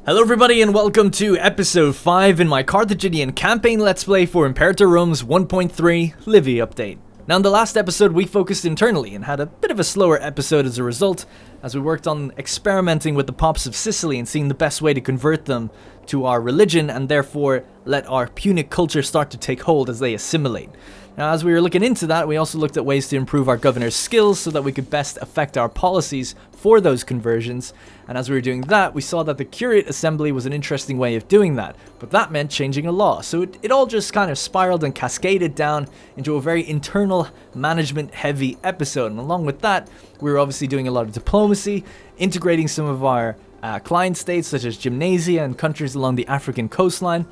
Hello everybody and welcome to episode 5 in my Carthaginian campaign let's play for Imperator Rome's 1.3 Livy update. Now in the last episode we focused internally and had a bit of a slower episode as a result, as we worked on experimenting with the Pops of Sicily and seeing the best way to convert them to our religion and therefore let our Punic culture start to take hold as they assimilate. Now as we were looking into that, we also looked at ways to improve our governor's skills so that we could best affect our policies for those conversions, and as we were doing that, we saw that the Curate Assembly was an interesting way of doing that, but that meant changing a law, so it all just kind of spiraled and cascaded down into a very internal management heavy episode, and along with that, we were obviously doing a lot of diplomacy, integrating some of our client states such as Gymnasia and countries along the African coastline.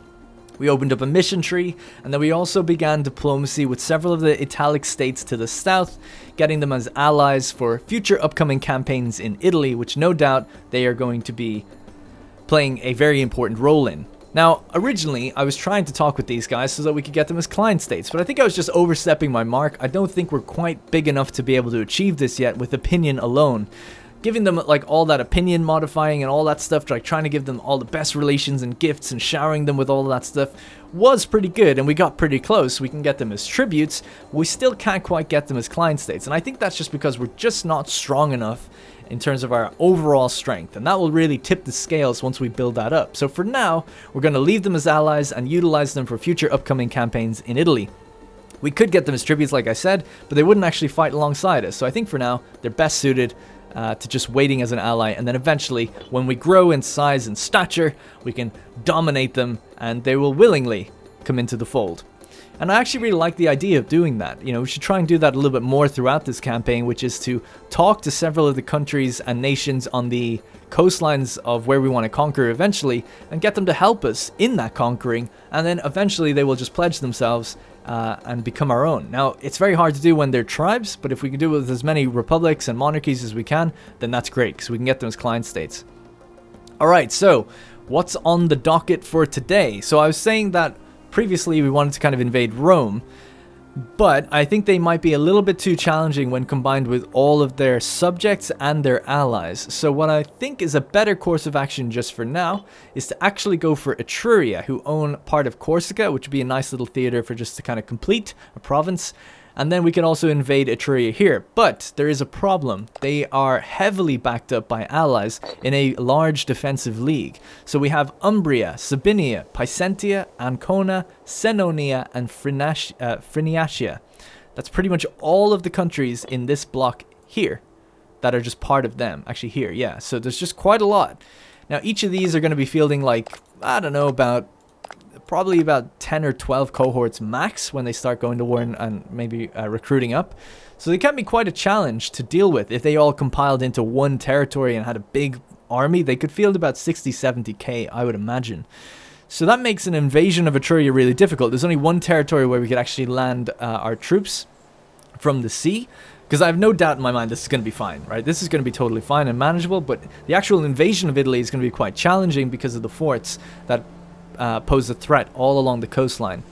We opened up a mission tree, and then we also began diplomacy with several of the Italic states to the south, getting them as allies for future upcoming campaigns in Italy, which no doubt they are going to be playing a very important role in. Now, originally, I was trying to talk with these guys so that we could get them as client states, but I think I was just overstepping my mark. I don't think we're quite big enough to be able to achieve this yet with opinion alone. Giving them like all that opinion modifying and all that stuff, like trying to give them all the best relations and gifts and showering them with all that stuff was pretty good, and we got pretty close. We can get them as tributes, we still can't quite get them as client states, and I think that's just because we're just not strong enough in terms of our overall strength, and that will really tip the scales once we build that up. So for now, we're going to leave them as allies and utilize them for future upcoming campaigns in Italy. We could get them as tributes like I said, but they wouldn't actually fight alongside us, so I think for now they're best suited to just waiting as an ally, and then eventually when we grow in size and stature we can dominate them and they will willingly come into the fold. And I actually really like the idea of doing that. You know, we should try and do that a little bit more throughout this campaign, which is to talk to several of the countries and nations on the coastlines of where we want to conquer eventually and get them to help us in that conquering, and then eventually they will just pledge themselves and become our own. Now, it's very hard to do when they're tribes, but if we can do it with as many republics and monarchies as we can, then that's great, because we can get them as client states. Alright, so what's on the docket for today? So I was saying that previously we wanted to kind of invade Rome, but I think they might be a little bit too challenging when combined with all of their subjects and their allies. So what I think is a better course of action just for now is to actually go for Etruria, who own part of Corsica, which would be a nice little theater for just to kind of complete a province. And then we can also invade Etruria here. But there is a problem. They are heavily backed up by allies in a large defensive league. So we have Umbria, Sabinia, Picentia, Ancona, Senonia, and Friniatia. That's pretty much all of the countries in this block here that are just part of them. Actually here, yeah. So there's just quite a lot. Now each of these are going to be fielding like, I don't know, probably about 10 or 12 cohorts max when they start going to war and maybe recruiting up. So they can be quite a challenge to deal with. If they all compiled into one territory and had a big army, they could field about 60-70k, I would imagine. So that makes an invasion of Etruria really difficult. There's only one territory where we could actually land our troops from the sea, because I have no doubt in my mind this is going to be fine, right? This is going to be totally fine and manageable, but the actual invasion of Italy is going to be quite challenging because of the forts that pose a threat all along the coastline.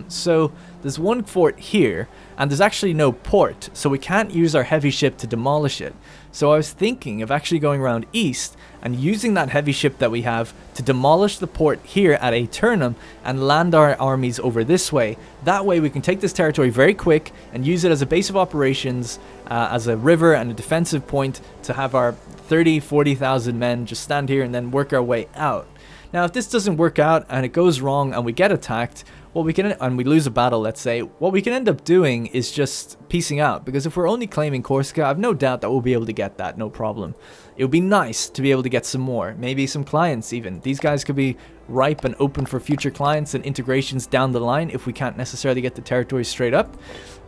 So there's one fort here, and there's actually no port, so we can't use our heavy ship to demolish it. So I was thinking of actually going around east and using that heavy ship that we have to demolish the port here at Aeternum and land our armies over this way. That way we can take this territory very quick and use it as a base of operations, as a river and a defensive point to have our 30,000-40,000 men just stand here and then work our way out. Now, if this doesn't work out and it goes wrong and we get attacked, and we lose a battle, let's say, what we can end up doing is just piecing out. Because if we're only claiming Corsica, I've no doubt that we'll be able to get that, no problem. It would be nice to be able to get some more, maybe some clients even. These guys could be ripe and open for future clients and integrations down the line if we can't necessarily get the territories straight up.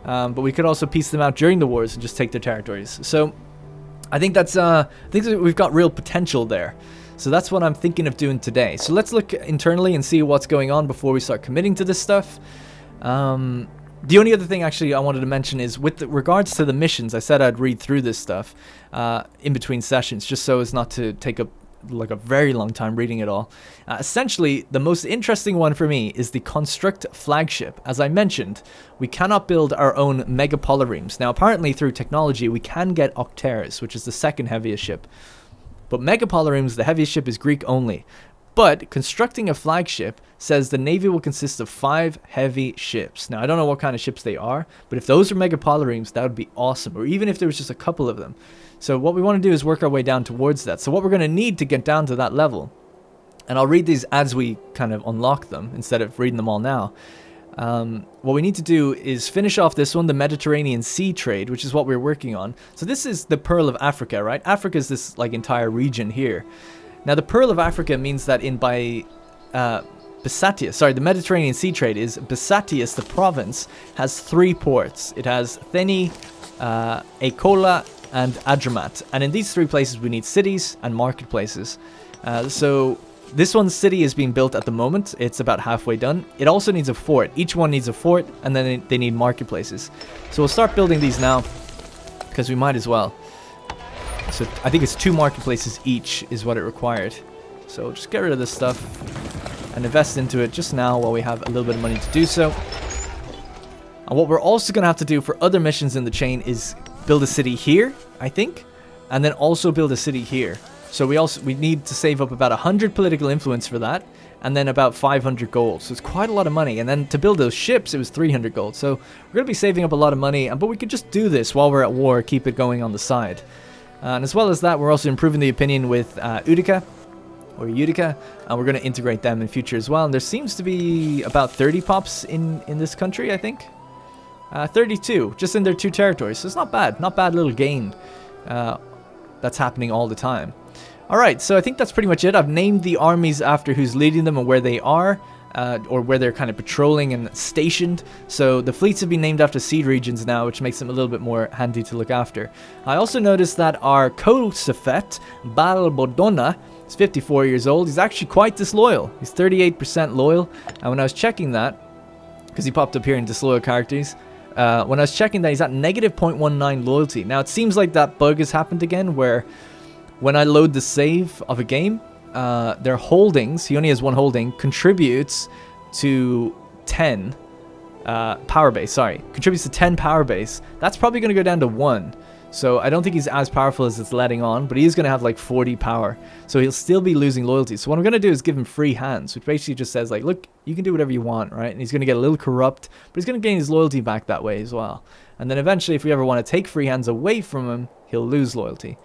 But we could also piece them out during the wars and just take their territories. So I think we've got real potential there. So that's what I'm thinking of doing today. So let's look internally and see what's going on before we start committing to this stuff. The only other thing actually I wanted to mention is with regards to the missions, I said I'd read through this stuff in between sessions just so as not to take up like a very long time reading it all. Essentially, the most interesting one for me is the Construct flagship. As I mentioned, we cannot build our own megapolyremes. Now, apparently through technology, we can get Octeres, which is the second heaviest ship. But Megapolaroons, the heaviest ship, is Greek only. But constructing a flagship says the navy will consist of 5 heavy ships. Now, I don't know what kind of ships they are, but if those are Megapolaroons, that would be awesome. Or even if there was just a couple of them. So what we want to do is work our way down towards that. So what we're going to need to get down to that level, and I'll read these as we kind of unlock them instead of reading them all now. What we need to do is finish off this one, the Mediterranean Sea trade, which is what we're working on. So this is the Pearl of Africa, right? Africa is this like entire region here. Now, the Pearl of Africa means that the Mediterranean Sea trade is Bisatius, the province, has 3 ports. It has Theni, Akola, and Adramat. And in these 3 places, we need cities and marketplaces. So this one's city is being built at the moment. It's about halfway done. It also needs a fort. Each one needs a fort, and then they need marketplaces. So we'll start building these now, because we might as well. So I think it's 2 marketplaces each is what it required. So just get rid of this stuff and invest into it just now while we have a little bit of money to do so. And what we're also going to have to do for other missions in the chain is build a city here, I think, and then also build a city here. So we need to save up about 100 political influence for that, and then about 500 gold. So it's quite a lot of money. And then to build those ships, it was 300 gold. So we're going to be saving up a lot of money, but we could just do this while we're at war, keep it going on the side. And as well as that, we're also improving the opinion with Utica, and we're going to integrate them in future as well. And there seems to be about 30 pops in this country, I think. 32, just in their 2 territories. So it's not bad little gain that's happening all the time. Alright, so I think that's pretty much it. I've named the armies after who's leading them and where they are, or where they're kind of patrolling and stationed. So the fleets have been named after seed regions now, which makes them a little bit more handy to look after. I also noticed that our co-suffet, Balbodona, is 54 years old. He's actually quite disloyal. He's 38% loyal. And when I was checking that, because he popped up here in disloyal characters, when I was checking that, he's at negative 0.19 loyalty. Now, it seems like that bug has happened again, where when I load the save of a game, their holdings, he only has 1 holding, contributes to 10 power base, contributes to 10 power base. That's probably going to go down to 1. So I don't think he's as powerful as it's letting on, but he is going to have like 40 power. So he'll still be losing loyalty. So what I'm going to do is give him free hands, which basically just says like, look, you can do whatever you want, right? And he's going to get a little corrupt, but he's going to gain his loyalty back that way as well. And then eventually, if we ever want to take free hands away from him, he'll lose loyalty.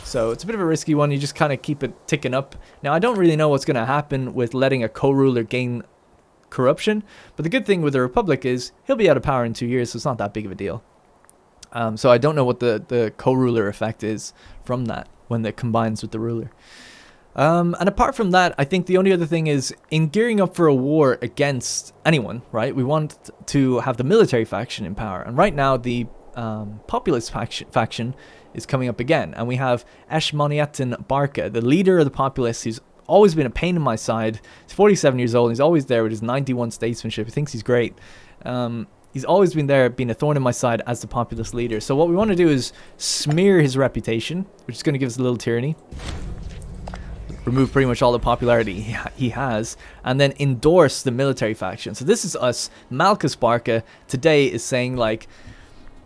So it's a bit of a risky one. You just kind of keep it ticking up. Now, I don't really know what's going to happen with letting a co-ruler gain corruption, but the good thing with the Republic is he'll be out of power in 2 years, so it's not that big of a deal. So I don't know what the co-ruler effect is from that when it combines with the ruler. And apart from that, I think the only other thing is in gearing up for a war against anyone, right? We want to have the military faction in power. And right now, the populist faction is coming up again. And we have Eshmoniatin Barca, the leader of the populace, who's always been a pain in my side. He's 47 years old. And he's always there with his 91 statesmanship. He thinks he's great. He's always been there, being a thorn in my side as the populist leader. So what we want to do is smear his reputation, which is going to give us a little tyranny. Remove pretty much all the popularity he has, and then endorse the military faction. So this is us. Malchus Barca today is saying like,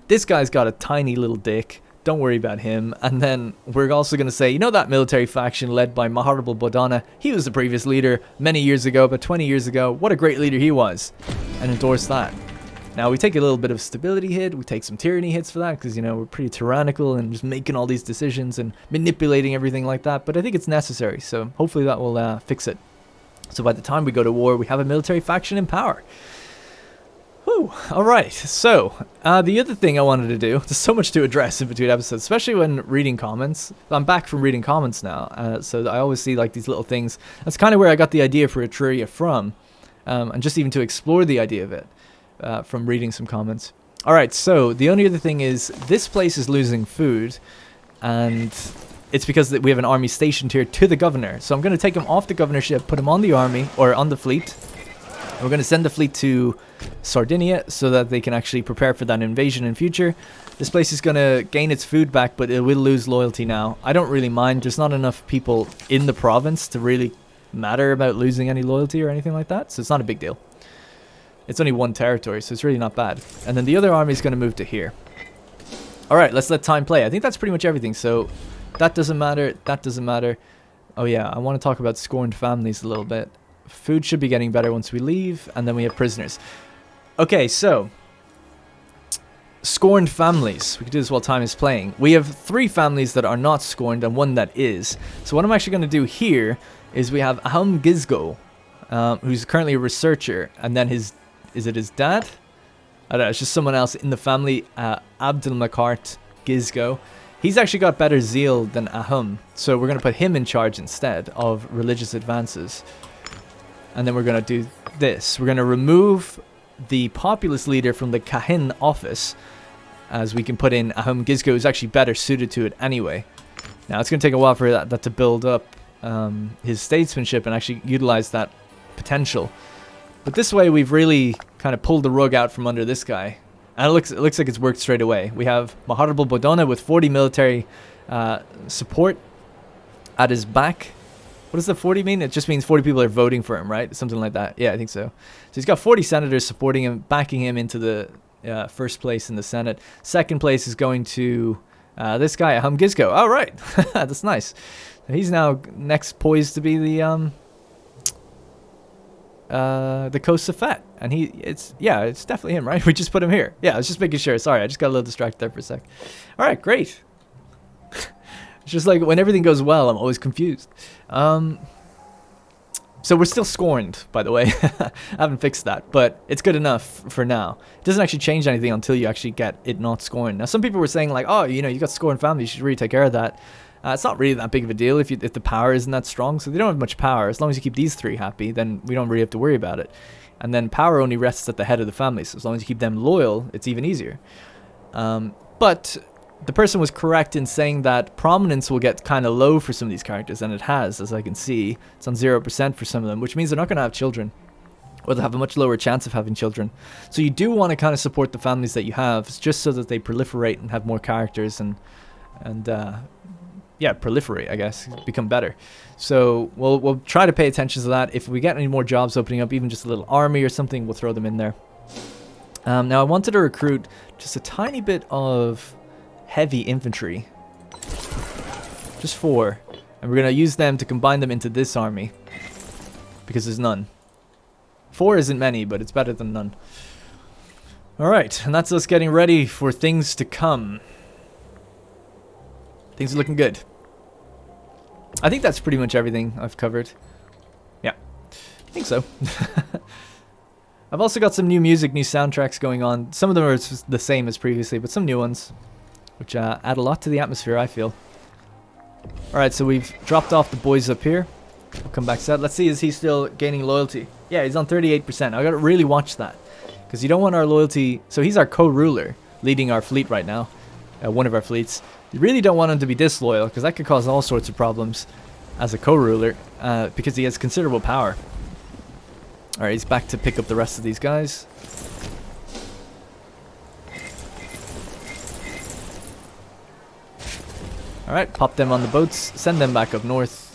this guy's got a tiny little dick. Don't worry about him. And then we're also going to say, you know that military faction led by Maharibal Bodana? He was the previous leader many years ago, about 20 years ago. What a great leader he was. And endorse that. Now, we take a little bit of stability hit, we take some tyranny hits for that, because, you know, we're pretty tyrannical and just making all these decisions and manipulating everything like that, but I think it's necessary, so hopefully that will fix it. So by the time we go to war, we have a military faction in power. Whew, alright, so, the other thing I wanted to do, there's so much to address in between episodes, especially when reading comments. I'm back from reading comments now, so I always see, like, these little things. That's kind of where I got the idea for Etruria from, and just even to explore the idea of it. From reading some comments. Alright, so the only other thing is this place is losing food, and it's because we have an army stationed here to the governor. So I'm going to take him off the governorship, put him on the army, or on the fleet. And we're going to send the fleet to Sardinia so that they can actually prepare for that invasion in future. This place is going to gain its food back, but it will lose loyalty now. I don't really mind. There's not enough people in the province to really matter about losing any loyalty or anything like that, so it's not a big deal. It's only 1 territory, so it's really not bad. And then the other army is going to move to here. Alright, let's let time play. I think that's pretty much everything. So That doesn't matter. That doesn't matter. Oh yeah, I want to talk about scorned families a little bit. Food should be getting better once we leave, and then we have prisoners. Okay, so scorned families. We can do this while time is playing. We have 3 families that are not scorned and 1 that is. So what I'm actually going to do here is we have Ahum Gizgo, who's currently a researcher, and then is it his dad? I don't know, it's just someone else in the family, Abdelmakart Gizgo. He's actually got better zeal than Ahum, so we're going to put him in charge instead of religious advances. And then we're going to do this. We're going to remove the populist leader from the Kahin office, as we can put in Ahum Gizgo, who's actually better suited to it anyway. Now, it's going to take a while for that to build up his statesmanship and actually utilize that potential. But this way, we've really kind of pulled the rug out from under this guy. And it looks like it's worked straight away. We have Maharibal Bodona with 40 military support at his back. What does the 40 mean? It just means 40 people are voting for him, right? Something like that. Yeah, I think so. So he's got 40 senators supporting him, backing him into the first place in the Senate. Second place is going to this guy, Ahum Gizgo. Oh, right. That's nice. He's now next poised to be the Kosafet. And it's definitely him, right? We just put him here. Yeah, I was just making sure. Sorry, I just got a little distracted there for a sec. All right, great. It's just like when everything goes well, I'm always confused. So we're still scorned, by the way. I haven't fixed that, but it's good enough for now. It doesn't actually change anything until you actually get it not scorned. Now, some people were saying like, oh, you got scorned family, you should really take care of that. It's not really that big of a deal if the power isn't that strong. So they don't have much power. As long as you keep these 3 happy, then we don't really have to worry about it. And then power only rests at the head of the family. So as long as you keep them loyal, it's even easier. But the person was correct in saying that prominence will get kind of low for some of these characters, and it has, as I can see. It's on 0% for some of them, which means they're not going to have children, or they'll have a much lower chance of having children. So you do want to kind of support the families that you have, just so that they proliferate and have more characters and proliferate, I guess, become better. So we'll try to pay attention to that. If we get any more jobs opening up, even just a little army or something, we'll throw them in there. Now I wanted to recruit just a tiny bit of heavy infantry, just 4, and we're going to use them to combine them into this army, because there's none. 4 isn't many, but it's better than none. Alright, and that's us getting ready for things to come. Things are looking good. I think that's pretty much everything I've covered. Yeah, I think so. I've also got some new music, new soundtracks going on. Some of them are the same as previously, but some new ones, which add a lot to the atmosphere, I feel. Alright, so we've dropped off the boys up here. We'll come back to that. Let's see, is he still gaining loyalty? Yeah, he's on 38%. I gotta really watch that, because you don't want our loyalty... So he's our co-ruler, leading our fleet right now. One of our fleets. You really don't want him to be disloyal, because that could cause all sorts of problems as a co-ruler, because he has considerable power. Alright, he's back to pick up the rest of these guys. Alright, pop them on the boats, send them back up north.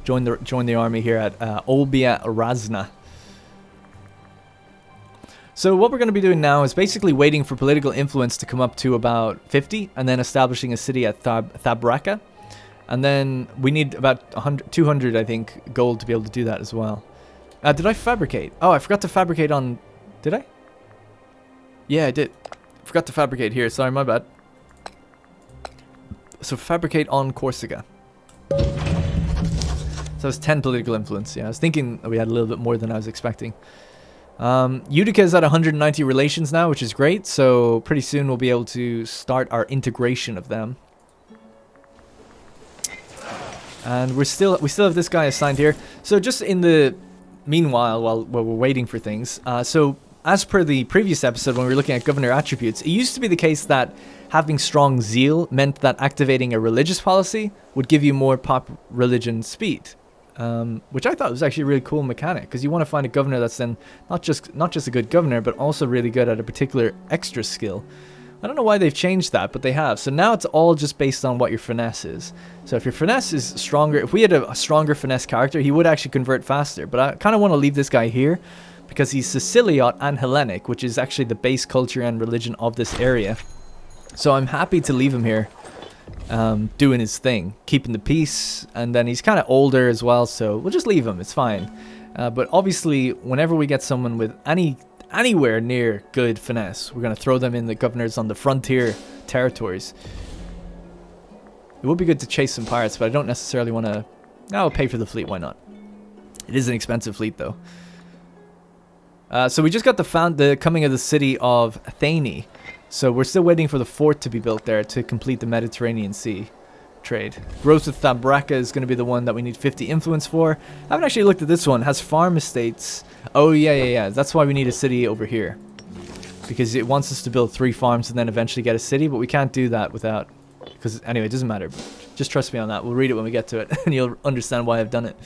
Join the army here at Olbia Razna. So what we're going to be doing now is basically waiting for political influence to come up to about 50, and then establishing a city at Thabraka. And then we need about 200, I think, gold to be able to do that as well. Did I fabricate? Oh, I forgot to fabricate on... Did I? Yeah, I did. Forgot to fabricate here. Sorry, my bad. So fabricate on Corsica. So it's 10 political influence. Yeah, I was thinking we had a little bit more than I was expecting. Utica is at 190 relations now, which is great. So pretty soon we'll be able to start our integration of them. And we still have this guy assigned here. So just in the meanwhile, while we're waiting for things, so as per the previous episode when we were looking at governor attributes, it used to be the case that having strong zeal meant that activating a religious policy would give you more pop religion speed, which I thought was actually a really cool mechanic, because you want to find a governor that's then not just a good governor, but also really good at a particular extra skill. I don't know why they've changed that, but they have. So now it's all just based on what your finesse is. So if your finesse is stronger, if we had a stronger finesse character, he would actually convert faster. But I kind of want to leave this guy here because he's Siciliot and Hellenic, which is actually the base culture and religion of this area. So I'm happy to leave him here doing his thing, keeping the peace, and then he's kind of older as well, so we'll just leave him, it's fine. But obviously, whenever we get someone with anywhere near good finesse, we're going to throw them in the governors on the frontier territories. It would be good to chase some pirates, but I don't necessarily want to... I'll pay for the fleet, why not? It is an expensive fleet, though. So we just got the coming of the city of Athene. So we're still waiting for the fort to be built there to complete the Mediterranean Sea trade. Growth of Thabraka is going to be the one that we need 50 influence for. I haven't actually looked at this one. It has farm estates. Oh, yeah. That's why we need a city over here. Because it wants us to build 3 farms and then eventually get a city, but we can't do that without... Because, anyway, it doesn't matter. Just trust me on that. We'll read it when we get to it, and you'll understand why I've done it.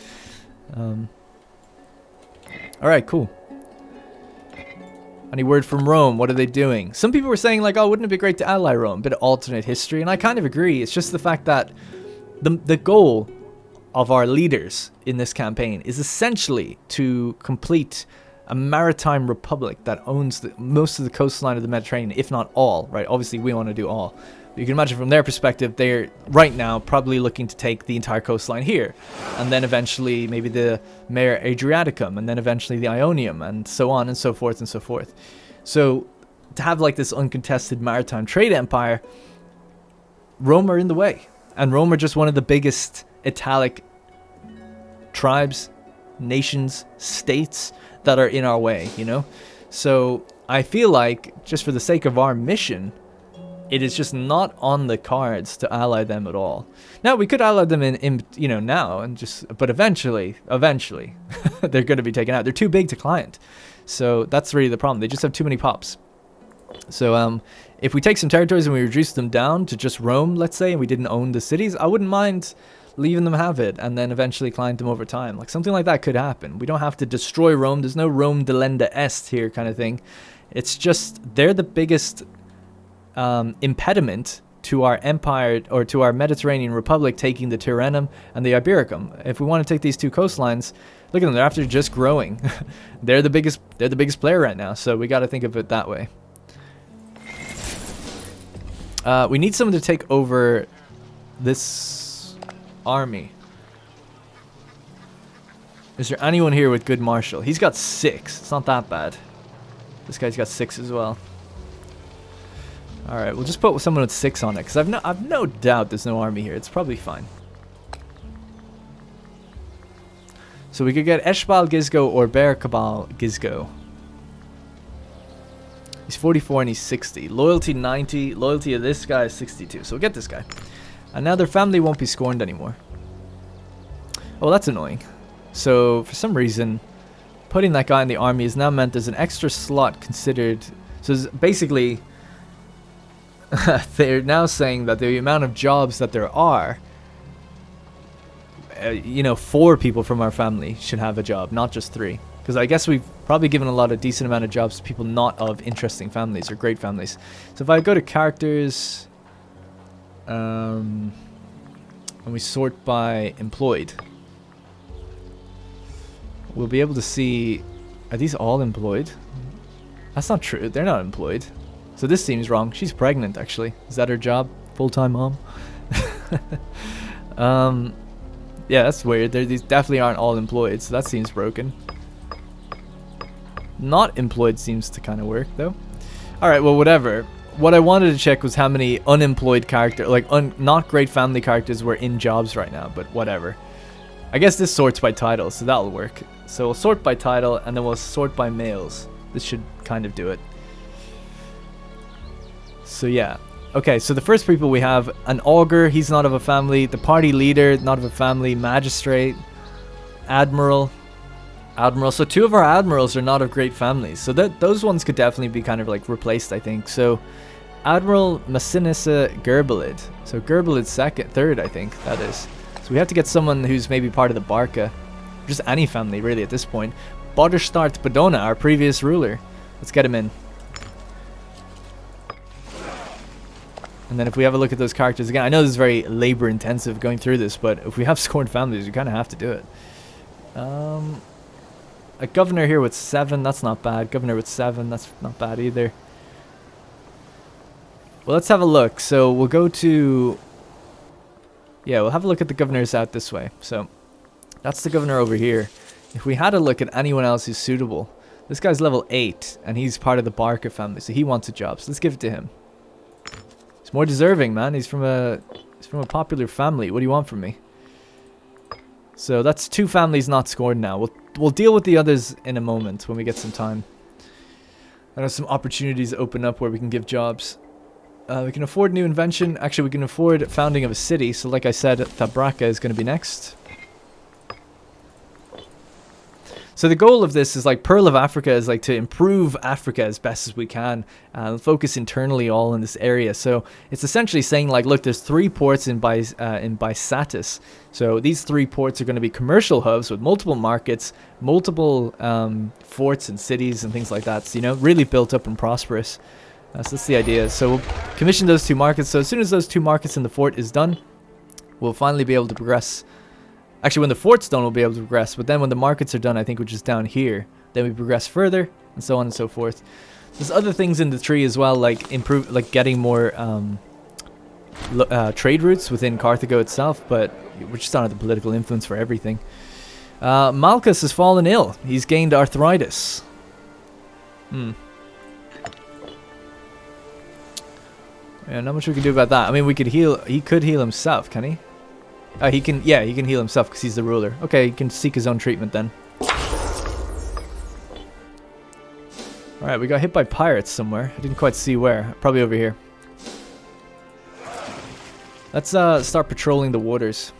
Alright, cool. Any word from Rome? What are they doing? Some people were saying, like, oh, wouldn't it be great to ally Rome? A bit of alternate history, and I kind of agree. It's just the fact that the goal of our leaders in this campaign is essentially to complete a maritime republic that owns most of the coastline of the Mediterranean, if not all, right? Obviously, we want to do all. But you can imagine from their perspective, they're right now probably looking to take the entire coastline here. And then eventually maybe the Mare Adriaticum, and then eventually the Ionium, and so on and so forth and so forth. So to have like this uncontested maritime trade empire, Rome are in the way. And Rome are just one of the biggest Italic tribes, nations, states that are in our way, you know? So I feel like, just for the sake of our mission, it is just not on the cards to ally them at all. Now, we could ally them in you know, now, and just, but eventually, they're going to be taken out. They're too big to client. So that's really the problem. They just have too many pops. So if we take some territories and we reduce them down to just Rome, let's say, and we didn't own the cities, I wouldn't mind leaving them have it and then eventually client them over time. Like, something like that could happen. We don't have to destroy Rome. There's no Rome delenda est here kind of thing. It's just, they're the biggest impediment to our empire, or to our Mediterranean Republic taking the Tyrrhenum and the Ibericum. If we want to take these 2 coastlines, look at them, they're after just growing. they're the biggest player right now, so we got to think of it that way. We need someone to take over this army. Is there anyone here with good martial? He's got 6. It's not that bad. This guy's got 6 as well. Alright, we'll just put someone with 6 on it, because I've no doubt there's no army here. It's probably fine. So we could get Eshbal Gizgo or Bear Cabal Gizgo. He's 44 and he's 60. Loyalty 90. Loyalty of this guy is 62. So we'll get this guy. And now their family won't be scorned anymore. Oh, that's annoying. So for some reason, putting that guy in the army has now meant there's an extra slot considered. So basically... they're now saying that the amount of jobs that there are, you know, 4 people from our family should have a job, not just 3. Because I guess we've probably given a lot of decent amount of jobs to people not of interesting families or great families. So if I go to characters, and we sort by employed, we'll be able to see, are these all employed? That's not true, they're not employed. So this seems wrong. She's pregnant, actually. Is that her job? Full-time mom? Yeah, that's weird. These definitely aren't all employed, so that seems broken. Not employed seems to kind of work, though. Alright, well, whatever. What I wanted to check was how many unemployed characters, like not great family characters, were in jobs right now, but whatever. I guess this sorts by title, so that'll work. So we'll sort by title, and then we'll sort by males. This should kind of do it. So yeah, okay, so the first people we have, an augur, he's not of a family, the party leader, not of a family, magistrate, admiral, so 2 of our admirals are not of great families, so those ones could definitely be kind of like replaced, I think. So Admiral Massinissa Gerbelid, so Gerbelid's 3rd, I think, that is. So we have to get someone who's maybe part of the Barca, just any family really at this point. Boderstart Badona, our previous ruler, let's get him in. And then if we have a look at those characters again, I know this is very labor intensive going through this, but if we have scorned families, we kind of have to do it. A governor here with 7, that's not bad. Governor with 7, that's not bad either. Well, let's have a look. So we'll go to Yeah, we'll have a look at the governors out this way. So that's the governor over here. If we had a look at anyone else who's suitable, this guy's level 8 and he's part of the Barker family, so he wants a job. So let's give it to him. He's more deserving, man. He's from a popular family. What do you want from me? So that's 2 families not scored now. We'll deal with the others in a moment when we get some time. There are some opportunities open up where we can give jobs. We can afford new invention. Actually, we can afford founding of a city. So like I said, Thabraka is going to be next. So the goal of this is like Pearl of Africa is like to improve Africa as best as we can and focus internally all in this area. So it's essentially saying like, look, there's 3 ports in Bisatis. So these 3 ports are going to be commercial hubs with multiple markets, multiple forts and cities and things like that. So, you know, really built up and prosperous. So that's the idea. So we'll commission those 2 markets. So as soon as those 2 markets in the fort is done, we'll finally be able to progress. Actually, when the fort's done, we'll be able to progress. But then when the markets are done, I think, which is down here, then we progress further, and so on and so forth. There's other things in the tree as well, like getting more trade routes within Carthago itself. But we're just don't have the political influence for everything. Malchus has fallen ill. He's gained arthritis. Yeah, not much we can do about that. I mean, we could heal. He could heal himself, can he? He can heal himself because he's the ruler. Okay, he can seek his own treatment then. Alright, we got hit by pirates somewhere. I didn't quite see where. Probably over here. Let's start patrolling the waters.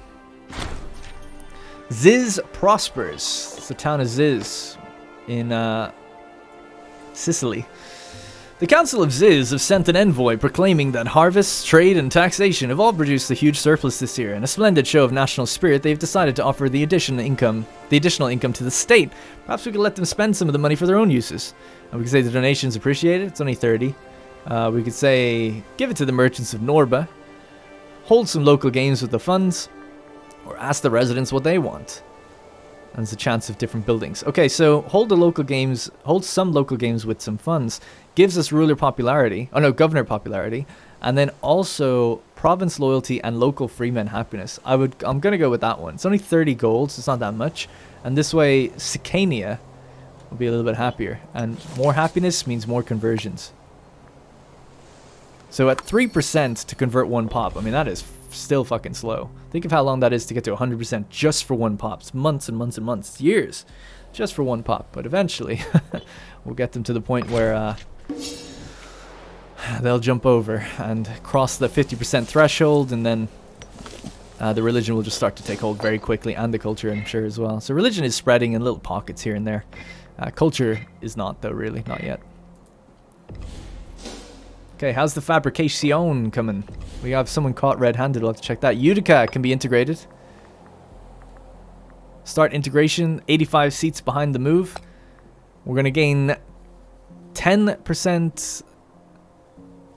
Ziz prospers. It's the town of Ziz in Sicily. The Council of Ziz have sent an envoy proclaiming that harvests, trade, and taxation have all produced a huge surplus this year. In a splendid show of national spirit, they've decided to offer the additional income to the state. Perhaps we could let them spend some of the money for their own uses. And we could say the donations appreciated. It's only 30. We could say give it to the merchants of Norba, hold some local games with the funds, or ask the residents what they want. And there's a chance of different buildings. Okay, so hold some local games with some funds. Gives us ruler popularity. Oh no, governor popularity. And then also province loyalty and local freemen happiness. I'm gonna go with that one. It's only 30 gold, so it's not that much. And this way, Sicania will be a little bit happier. And more happiness means more conversions. So at 3% to convert 1 pop, I mean, that is still fucking slow. Think of how long that is to get to 100% just for 1 pop. It's months and months and months. It's years just for 1 pop. But eventually, we'll get them to the point where they'll jump over and cross the 50% threshold, and then the religion will just start to take hold very quickly, and the culture, I'm sure, as well. So religion is spreading in little pockets here and there. Culture is not, though, really. Not yet. Okay, how's the fabrication coming? We have someone caught red-handed. We'll have to check that. Utica can be integrated. Start integration. 85 seats behind the move. We're going to gain 10%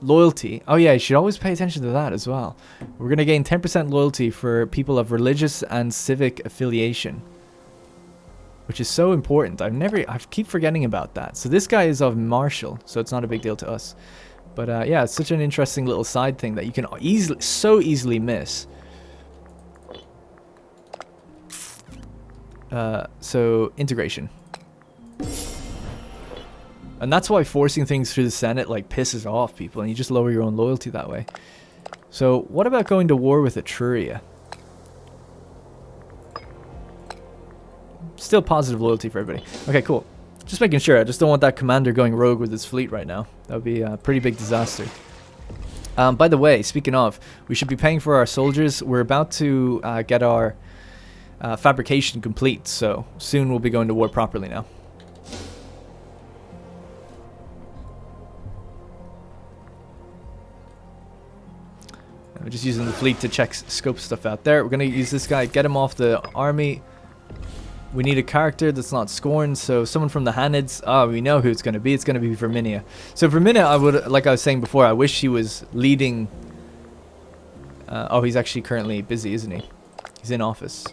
loyalty. Oh yeah, you should always pay attention to that as well. We're going to gain 10% loyalty for people of religious and civic affiliation, which is so important. I keep forgetting about that. So this guy is of martial, so it's not a big deal to us. But yeah, it's such an interesting little side thing that you can so easily miss. So integration. And that's why forcing things through the Senate like pisses off people, and you just lower your own loyalty that way. So what about going to war with Etruria? Still positive loyalty for everybody. Okay, cool. Just making sure. I just don't want that commander going rogue with his fleet right now. That would be a pretty big disaster. By the way, speaking of, we should be paying for our soldiers. We're about to get our fabrication complete, so soon we'll be going to war properly now. We're just using the fleet to check scope stuff out there. We're going to use this guy, get him off the army. We need a character that's not scorned, so someone from the Hanids. Oh, we know who it's going to be. It's going to be Verminia. So Verminia, I would, like I was saying before, I wish he was leading. Oh, he's actually currently busy, isn't he? He's in office.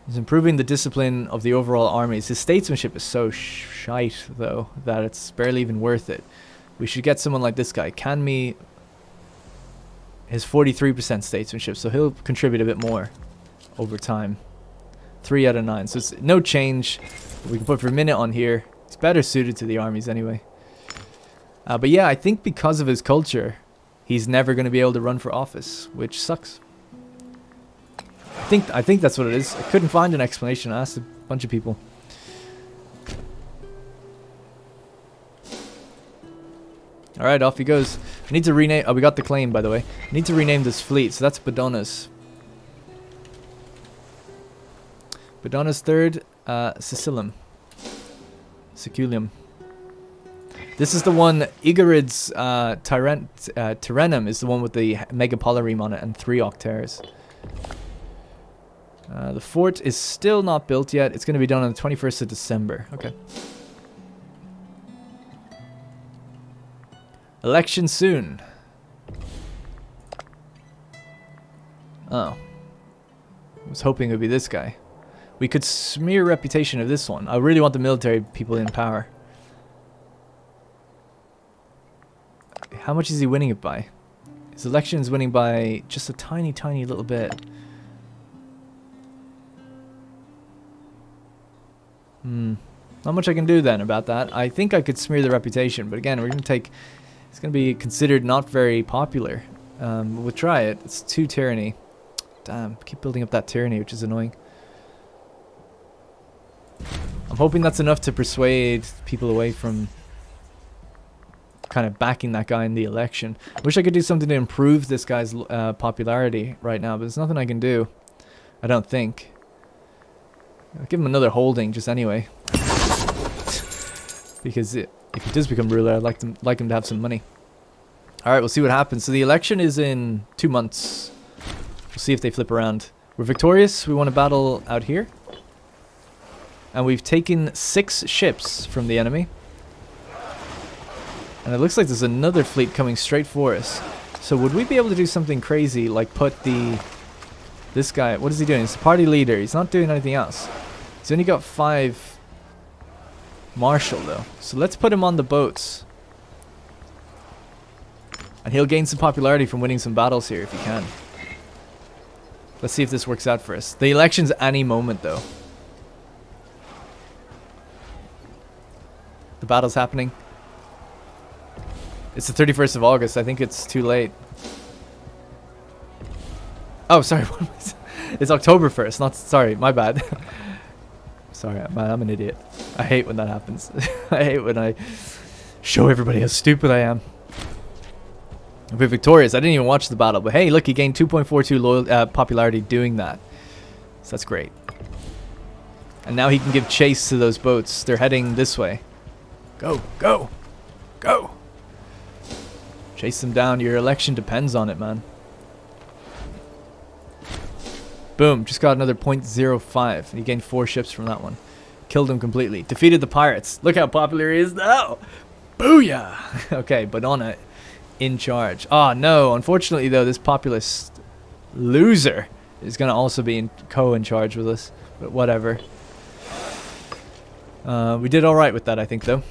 He's improving the discipline of the overall armies. His statesmanship is so shite, though, that it's barely even worth it. We should get someone like this guy. Canme his 43% statesmanship, so he'll contribute a bit more over time. 3 out of 9, so it's no change. We can put for minute on here. It's better suited to the armies anyway. But yeah, I think because of his culture, he's never going to be able to run for office, which sucks. I think that's what it is. I couldn't find an explanation. I asked a bunch of people. Alright, off he goes. I need to rename... Oh, we got the claim, by the way. I need to rename this fleet, so that's Badona's. Badona's third, Sicilium. Siculium. This is the one, Igorid's Tyrrhenum is the one with the Megapolareme on it and 3 octares. The fort is still not built yet. It's going to be done on the 21st of December. Okay. Election soon. Oh. I was hoping it would be this guy. We could smear reputation of this one. I really want the military people in power. How much is he winning it by? His election is winning by just a tiny, tiny little bit. Not much I can do then about that. I think I could smear the reputation, but again, we're going to take... It's going to be considered not very popular. We'll try it. It's 2 tyranny. Damn, keep building up that tyranny, which is annoying. I'm hoping that's enough to persuade people away from kind of backing that guy in the election. I wish I could do something to improve this guy's popularity right now, but there's nothing I can do. I don't think. I'll give him another holding just anyway. Because if he does become ruler, I'd like him to have some money. Alright, we'll see what happens. So the election is in 2 months. We'll see if they flip around. We're victorious. We want to battle out here. And we've taken 6 ships from the enemy. And it looks like there's another fleet coming straight for us. So would we be able to do something crazy, like put this guy... What is he doing? He's the party leader. He's not doing anything else. He's only got 5... Marshal though, so let's put him on the boats, and he'll gain some popularity from winning some battles here if he can. Let's see if this works out for us. The election's any moment though. The battle's happening. It's the 31st of August. I think it's too late. Oh, sorry. It's October 1st. Not sorry. My bad. Sorry, man, I'm an idiot. I hate when that happens. I hate when I show everybody how stupid I am. We're victorious. I didn't even watch the battle, but hey, look, he gained 2.42 popularity doing that. So that's great. And now he can give chase to those boats. They're heading this way. Go, go, go. Chase them down. Your election depends on it, man. Boom, just got another 0.05. He gained 4 ships from that one. Killed him completely. Defeated the pirates. Look how popular he is now. Booyah! Okay, Badona in charge. Oh no, unfortunately though, this populist loser is going to also be in charge with us. But whatever. We did alright with that, I think, though.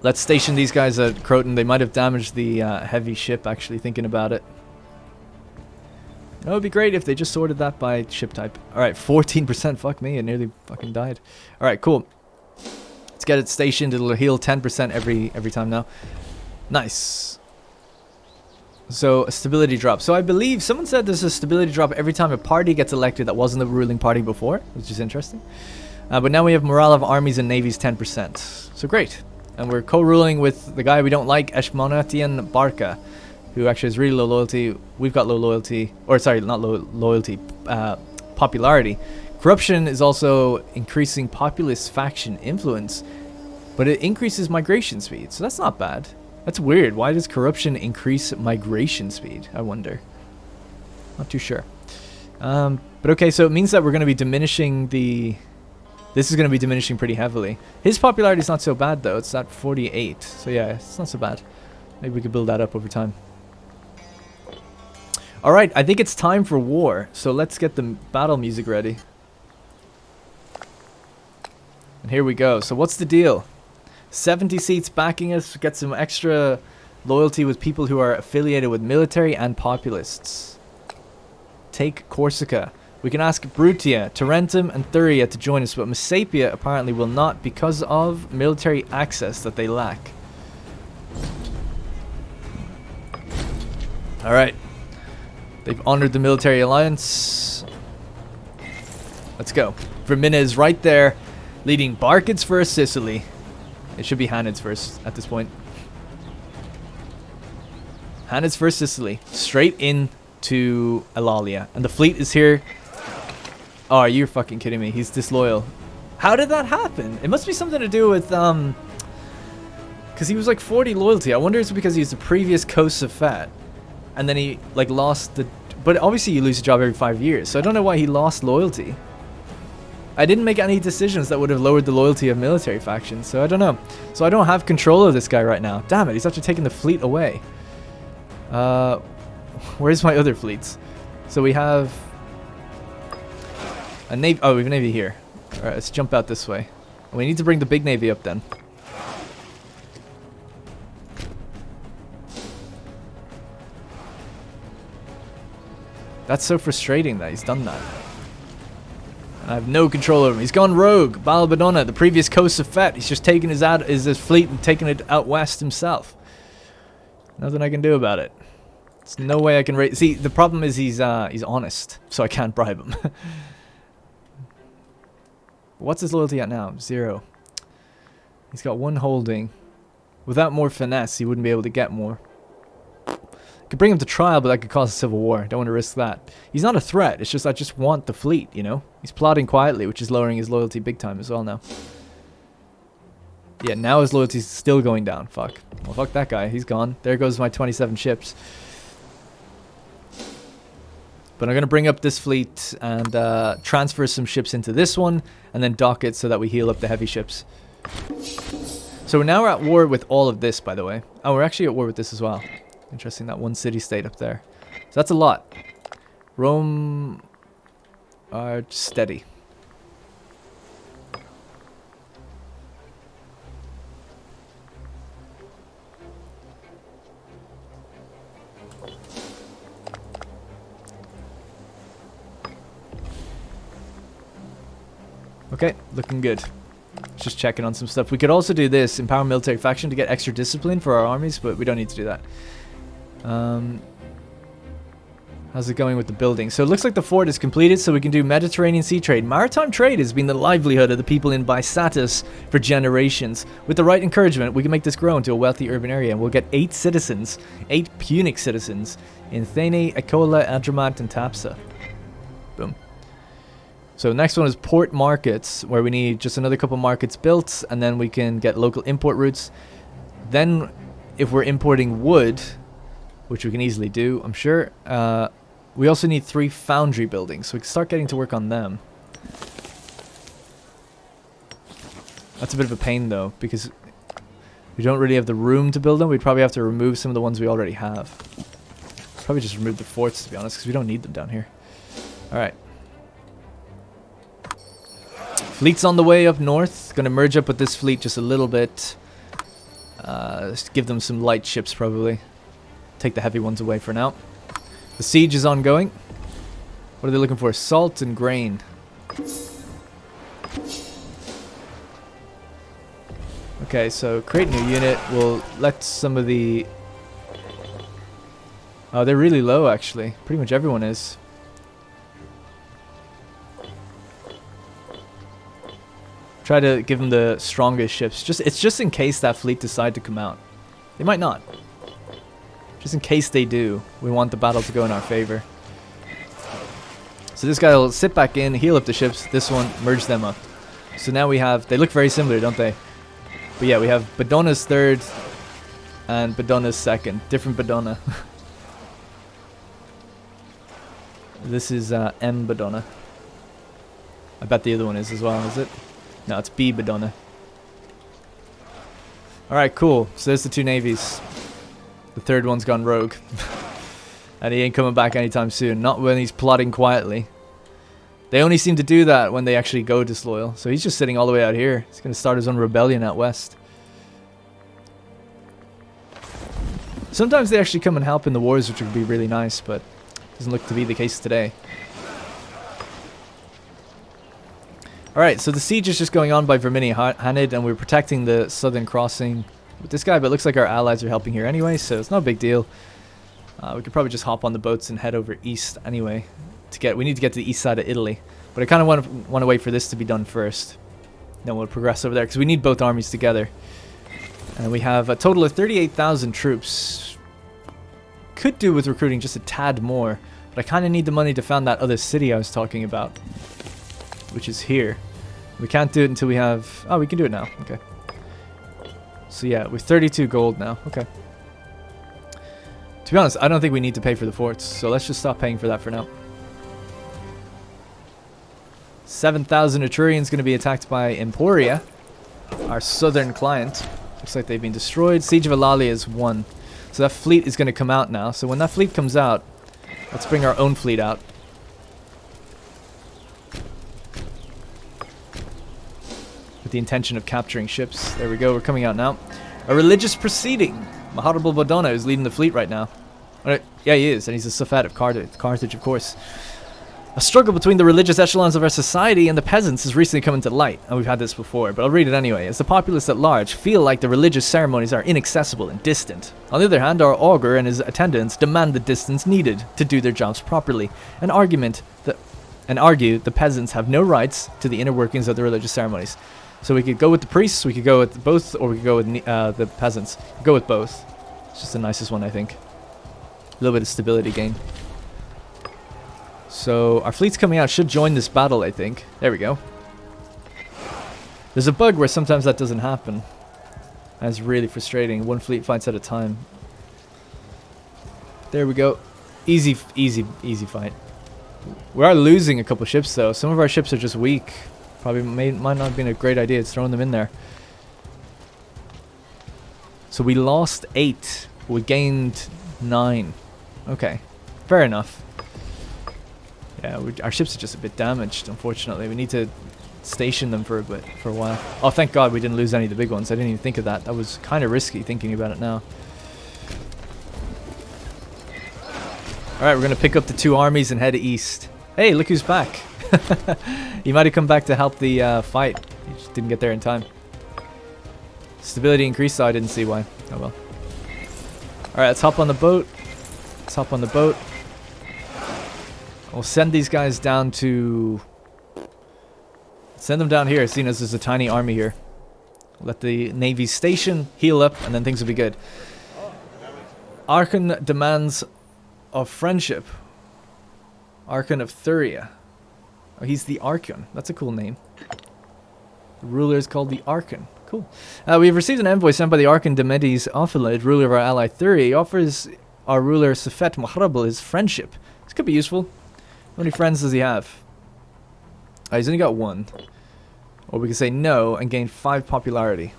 Let's station these guys at Croton. They might have damaged the heavy ship, actually, thinking about it. It would be great if they just sorted that by ship type. Alright, 14%. Fuck me, it nearly fucking died. Alright, cool. Let's get it stationed. It'll heal 10% every time now. Nice. So, a stability drop. So, I believe someone said there's a stability drop every time a party gets elected that wasn't the ruling party before, which is interesting. But now we have morale of armies and navies 10%. So, great. And we're co-ruling with the guy we don't like, Eshmonatian Barca, who actually has really low loyalty. We've got low loyalty, or sorry, not low loyalty, popularity. Corruption is also increasing populist faction influence, but it increases migration speed, so that's not bad. That's weird. Why does corruption increase migration speed? I wonder. Not too sure. But okay, so it means that we're going to be diminishing the... This is going to be diminishing pretty heavily. His popularity is not so bad, though. It's at 48. So yeah, it's not so bad. Maybe we could build that up over time. Alright, I think it's time for war. So let's get the battle music ready. And here we go. So what's the deal? 70 seats backing us. Get some extra loyalty with people who are affiliated with military and populists. Take Corsica. We can ask Brutia, Tarentum, and Thuria to join us, but Messapia apparently will not because of military access that they lack. Alright. They've honored the military alliance. Let's go. Vermina is right there, leading Barkids for Sicily. It should be Hanids first at this point. Hanids for Sicily. Straight into Alalia. And the fleet is here. Oh, you're fucking kidding me. He's disloyal. How did that happen? It must be something to do with, because he was like 40 loyalty. I wonder if it's because he's the previous Coast of Fat. And then he, like, lost the... But obviously you lose a job every 5 years. So I don't know why he lost loyalty. I didn't make any decisions that would have lowered the loyalty of military factions. So I don't know. So I don't have control of this guy right now. Damn it, he's actually taking the fleet away. Where's my other fleets? So we have... a navy. Oh, we have a navy here. Alright, let's jump out this way. We need to bring the big navy up then. That's so frustrating that he's done that. And I have no control over him. He's gone rogue. Balbadonna, the previous Coast of Fett. He's just taking his fleet and taking it out west himself. Nothing I can do about it. There's no way I can raise... See, the problem is he's honest, so I can't bribe him. What's his loyalty at now? 0. He's got 1 holding. Without more finesse, he wouldn't be able to get more. Could bring him to trial, but that could cause a civil war. Don't want to risk that. He's not a threat. It's just I just want the fleet, you know? He's plotting quietly, which is lowering his loyalty big time as well now. Yeah, now his loyalty's still going down. Fuck. Well, fuck that guy. He's gone. There goes my 27 ships. But I'm going to bring up this fleet and transfer some ships into this one, and then dock it so that we heal up the heavy ships. So now we're at war with all of this, by the way. Oh, we're actually at war with this as well. Interesting, that one city-state up there. So that's a lot. Rome are steady. Okay, looking good. Just checking on some stuff. We could also do this, empower military faction to get extra discipline for our armies, but we don't need to do that. How's it going with the building? So it looks like the fort is completed, so we can do Mediterranean sea trade. Maritime trade has been the livelihood of the people in Bisatis for generations. With the right encouragement, we can make this grow into a wealthy urban area, and we'll get 8 citizens, 8 Punic citizens, in Thane, Acola, Adramat, and Tapsa. Boom. So next one is port markets, where we need just another couple markets built, and then we can get local import routes. Then, if we're importing wood, which we can easily do, I'm sure, we also need 3 foundry buildings, so we can start getting to work on them. That's a bit of a pain, though, because we don't really have the room to build them. We'd probably have to remove some of the ones we already have. Probably just remove the forts, to be honest, because we don't need them down here. Alright. Fleet's on the way up north. Gonna merge up with this fleet just a little bit. Just give them some light ships, probably. Take the heavy ones away for now. The siege is ongoing. What are they looking for? Salt and grain. Okay, so create a new unit. We'll let some of the... Oh, they're really low, actually. Pretty much everyone is. Try to give them the strongest ships. It's just in case that fleet decide to come out. They might not. Just in case they do, we want the battle to go in our favor. So this guy will sit back in, heal up the ships. This one, merge them up. So now we have... They look very similar, don't they? But yeah, we have Badonna's 3rd and Badonna's 2nd. Different Badonna. This is M Badonna. I bet the other one is as well, is it? No, it's B Badonna. Alright, cool. So there's the 2 navies. The 3rd one's gone rogue. And he ain't coming back anytime soon. Not when he's plotting quietly. They only seem to do that when they actually go disloyal. So he's just sitting all the way out here. He's going to start his own rebellion out west. Sometimes they actually come and help in the wars, which would be really nice, but doesn't look to be the case today. Alright, so the siege is just going on by Verminion Hanid, and we're protecting the southern crossing with this guy, but it looks like our allies are helping here anyway, so it's no big deal. We could probably just hop on the boats and head over east anyway. We need to get to the east side of Italy, but I kind of want to wait for this to be done first. Then we'll progress over there, because we need both armies together. And we have a total of 38,000 troops. Could do with recruiting just a tad more, but I kind of need the money to found that other city I was talking about, which is here. We can't do it until we have... Oh, we can do it now. Okay. So yeah, with 32 gold now. Okay. To be honest, I don't think we need to pay for the forts, so let's just stop paying for that for now. 7,000 Etrurians going to be attacked by Emporia, our southern client. Looks like they've been destroyed. Siege of Alalia is won. So that fleet is going to come out now. So when that fleet comes out, let's bring our own fleet out. With the intention of capturing ships. There we go, we're coming out now. A religious proceeding. Maharibal Bodona is leading the fleet right now. Yeah, he is, and he's a Safed of Carthage, of course. A struggle between the religious echelons of our society and the peasants has recently come into light, and we've had this before, but I'll read it anyway. As the populace at large feel like the religious ceremonies are inaccessible and distant. On the other hand, our augur and his attendants demand the distance needed to do their jobs properly, and argue the peasants have no rights to the inner workings of the religious ceremonies. So we could go with the priests, we could go with both, or we could go with the peasants. Go with both. It's just the nicest one, I think. A little bit of stability gain. So our fleet's coming out, should join this battle, I think. There we go. There's a bug where sometimes that doesn't happen. That's really frustrating. One fleet fights at a time. There we go. Easy fight. We are losing a couple ships though. Some of our ships are just weak. Probably might not have been a great idea throwing them in there. So we lost 8. We gained 9. Okay. Fair enough. Yeah, our ships are just a bit damaged, unfortunately. We need to station them for a while. Oh, thank God we didn't lose any of the big ones. I didn't even think of that. That was kind of risky thinking about it now. Alright, we're going to pick up the 2 armies and head east. Hey, look who's back. He might have come back to help the fight. He just didn't get there in time. Stability increased, so I didn't see why. Oh well. Alright, let's hop on the boat. Let's hop on the boat. We'll send these guys down to... Send them down here, seeing as there's a tiny army here. Let the navy station, heal up, and then things will be good. Archon demands of friendship. Archon of Thuria. Oh, he's the Archon. That's a cool name. The ruler is called the Archon. Cool. We've received an envoy sent by the Archon Demedis Ophelid, ruler of our ally Thuria. He offers our ruler Safet Mahrabal his friendship. This could be useful. How many friends does he have? He's only got 1. Or we can say no and gain 5 popularity.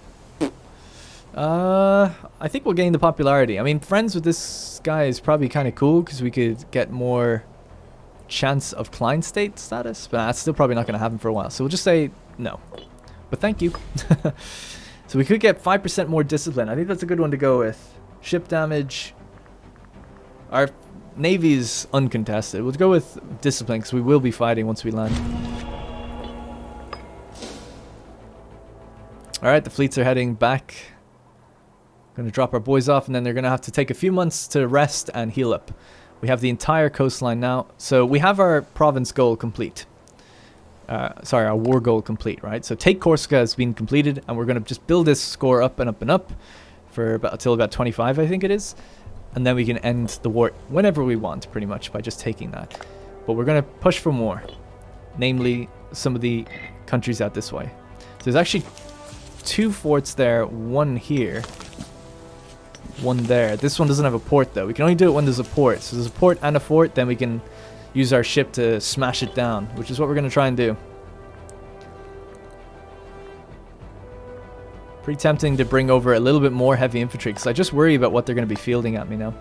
I think we'll gain the popularity. I mean, friends with this guy is probably kind of cool because we could get more chance of client state status, but that's still probably not going to happen for a while. So we'll just say no. But thank you. So we could get 5% more discipline. I think that's a good one to go with. Ship damage. Our navy is uncontested. We'll go with discipline because we will be fighting once we land. Alright, the fleets are heading back. Going to drop our boys off, and then they're going to have to take a few months to rest and heal up. We have the entire coastline now. So we have our province goal complete. Sorry, our war goal complete, right? So take Corsica has been completed, and we're going to just build this score up and up and up for until about 25, I think it is. And then we can end the war whenever we want, pretty much, by just taking that. But we're going to push for more. Namely, some of the countries out this way. So there's actually 2 forts there, 1 here. 1 there. This one doesn't have a port though. We can only do it when there's a port. So there's a port and a fort, then we can use our ship to smash it down, which is what we're going to try and do. Pretty tempting to bring over a little bit more heavy infantry because I just worry about what they're going to be fielding at me now.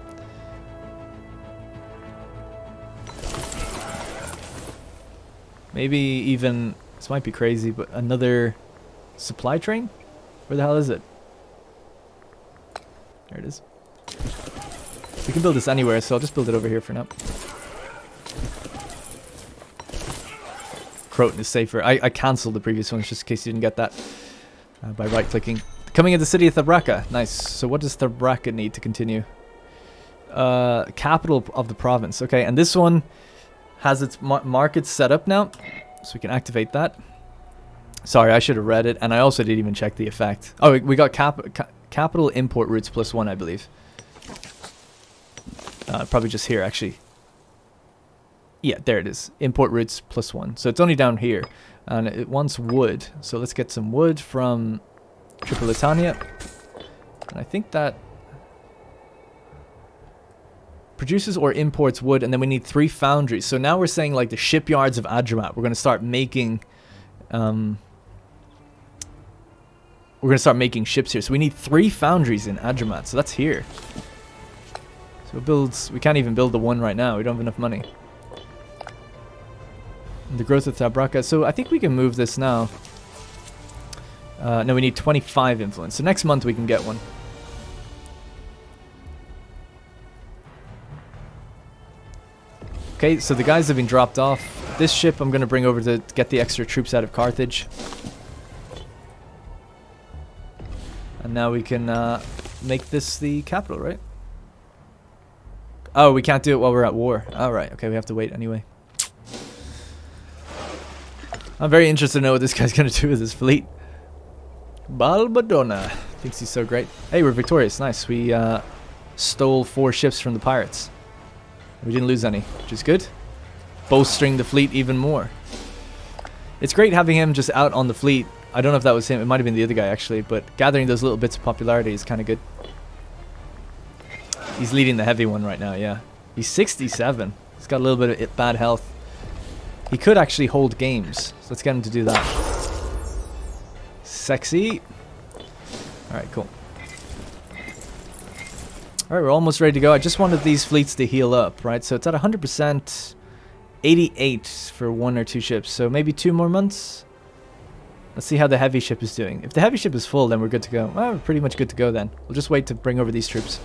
Maybe even, this might be crazy, but another supply train? Where the hell is it? There it is. We can build this anywhere, so I'll just build it over here for now. Croton is safer. I cancelled the previous ones just in case you didn't get that by right-clicking. Coming into the city of Thabraka. Nice. So what does Thabraka need to continue? Capital of the province. Okay, and this one has its market set up now, so we can activate that. Sorry, I should have read it, and I also didn't even check the effect. Oh, we got capital import routes +1, I believe. Probably just here, actually. Yeah, there it is. Import routes +1. So it's only down here, and it wants wood. So let's get some wood from Tripolitania, and I think that produces or imports wood, and then we need 3 foundries. So now we're saying like the shipyards of Adramat. We're going to start making ships here. So we need 3 foundries in Adramat. So that's here. So we can't even build the one right now. We don't have enough money. And the growth of Thabraka. So I think we can move this now. No, we need 25 influence. So next month we can get one. Okay, so the guys have been dropped off. This ship I'm going to bring over to get the extra troops out of Carthage. And now we can make this the capital, right? Oh, we can't do it while we're at war. Alright, okay, we have to wait anyway. I'm very interested to know what this guy's going to do with his fleet. Balbadona thinks he's so great. Hey, we're victorious. Nice. We stole 4 ships from the pirates. We didn't lose any, which is good. Bolstering the fleet even more. It's great having him just out on the fleet. I don't know if that was him. It might have been the other guy, actually. But gathering those little bits of popularity is kind of good. He's leading the heavy one right now, yeah. He's 67. He's got a little bit of bad health. He could actually hold games. So let's get him to do that. Sexy. Alright, cool. Alright, we're almost ready to go. I just wanted these fleets to heal up, right? So it's at 100%, 88 for 1 or 2 ships. So maybe 2 more months. Let's see how the heavy ship is doing. If the heavy ship is full, then we're good to go. Well, we're pretty much good to go then. We'll just wait to bring over these troops.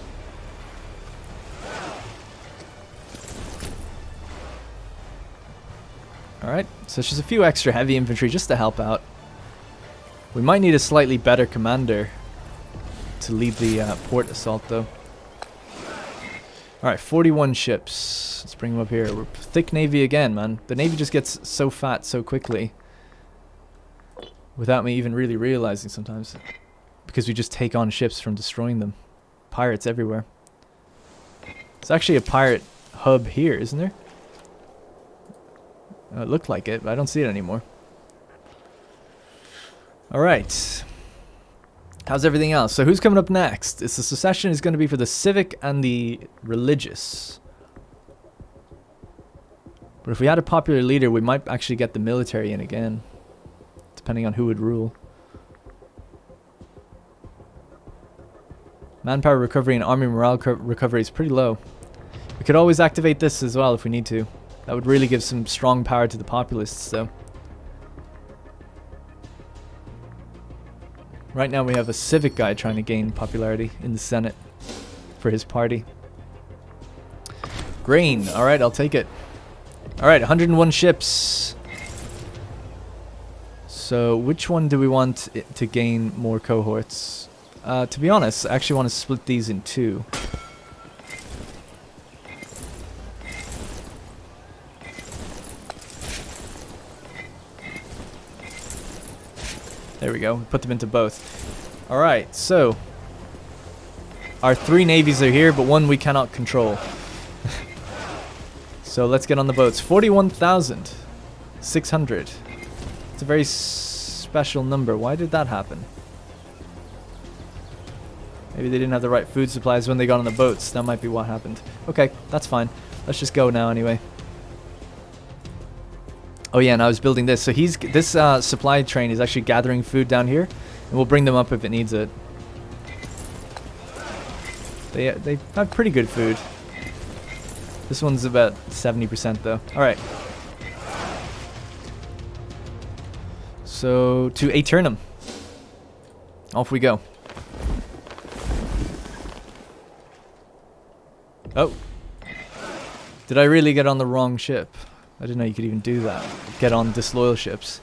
Alright, so it's just a few extra heavy infantry just to help out. We might need a slightly better commander to lead the port assault, though. Alright, 41 ships. Let's bring them up here. We're thick navy again, man. The navy just gets so fat so quickly. Without me even really realizing sometimes. Because we just take on ships from destroying them. Pirates everywhere. There's actually a pirate hub here, isn't there? It looked like it, but I don't see it anymore. Alright. How's everything else? So who's coming up next? The secession is going to be for the civic and the religious. But if we had a popular leader, we might actually get the military in again. Depending on who would rule. Manpower recovery and army morale recovery is pretty low. We could always activate this as well if we need to. That would really give some strong power to the populists, though. Right now we have a civic guy trying to gain popularity in the Senate for his party. Grain. Alright, I'll take it. Alright, 101 ships. So which one do we want to gain more cohorts? To be honest, I actually want to split these in 2. There we go. Put them into both. Alright, so our 3 navies are here, but 1 we cannot control. So let's get on the boats. 41,600. It's a very special number. Why did that happen? Maybe they didn't have the right food supplies when they got on the boats. That might be what happened. Okay, that's fine. Let's just go now anyway. Oh yeah, and I was building this. So this supply train is actually gathering food down here, and we'll bring them up if it needs it. They have pretty good food. This one's about 70% though. All right. So to Aeternum. Off we go. Oh. Did I really get on the wrong ship? I didn't know you could even do that. Get on disloyal ships.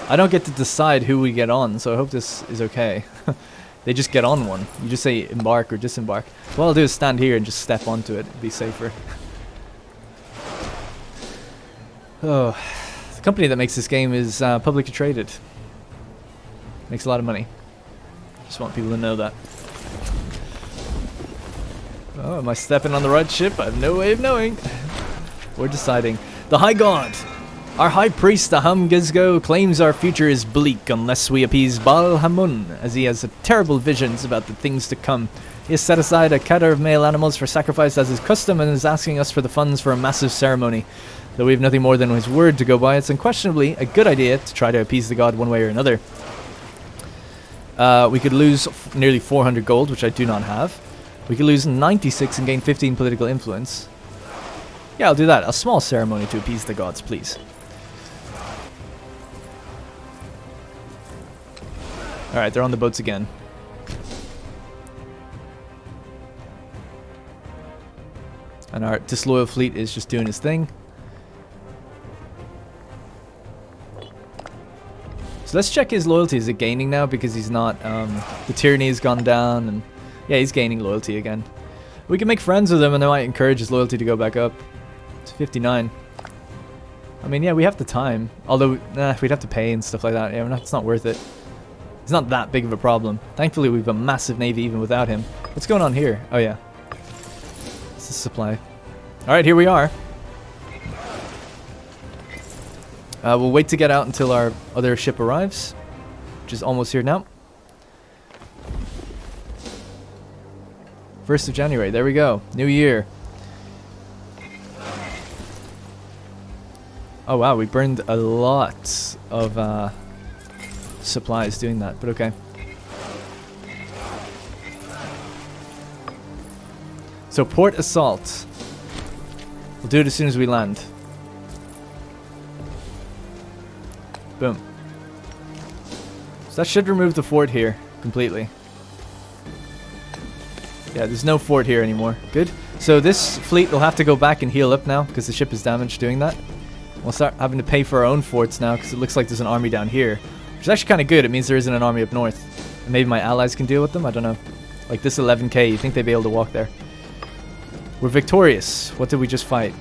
I don't get to decide who we get on, so I hope this is okay. They just get on one. You just say embark or disembark. What I'll do is stand here and just step onto it. It'd be safer. Oh. The company that makes this game is publicly traded. Makes a lot of money. Just want people to know that. Oh, am I stepping on the right ship? I have no way of knowing. We're deciding. The High God! Our High Priest Aham Gizgo claims our future is bleak unless we appease Baal Hamun, as he has terrible visions about the things to come. He has set aside a cadre of male animals for sacrifice as his custom and is asking us for the funds for a massive ceremony. Though we have nothing more than his word to go by, it's unquestionably a good idea to try to appease the god one way or another. We could lose nearly 400 gold, which I do not have. We could lose 96 and gain 15 political influence. Yeah, I'll do that. A small ceremony to appease the gods, please. Alright, they're on the boats again. And our disloyal fleet is just doing his thing. So let's check his loyalty. Is it gaining now? Because he's not, the tyranny has gone down, and yeah, he's gaining loyalty again. We can make friends with him, and they might encourage his loyalty to go back up. It's 59. I mean, yeah, we have the time. Although, we'd have to pay and stuff like that. Yeah, it's not worth it. It's not that big of a problem. Thankfully, we have a massive navy even without him. What's going on here? Oh, yeah. This is supply. Alright, here we are. We'll wait to get out until our other ship arrives, which is almost here now. 1st of January. There we go. New year. Oh, wow. We burned a lot of supplies doing that, but okay. So, port assault. We'll do it as soon as we land. Boom. So that should remove the fort here completely. Yeah, there's no fort here anymore. Good. So this fleet will have to go back and heal up now because the ship is damaged doing that. We'll start having to pay for our own forts now because it looks like there's an army down here, which is actually kind of good. It means there isn't an army up north. And maybe my allies can deal with them. I don't know. Like this 11k, you think they'd be able to walk there? We're victorious. What did we just fight?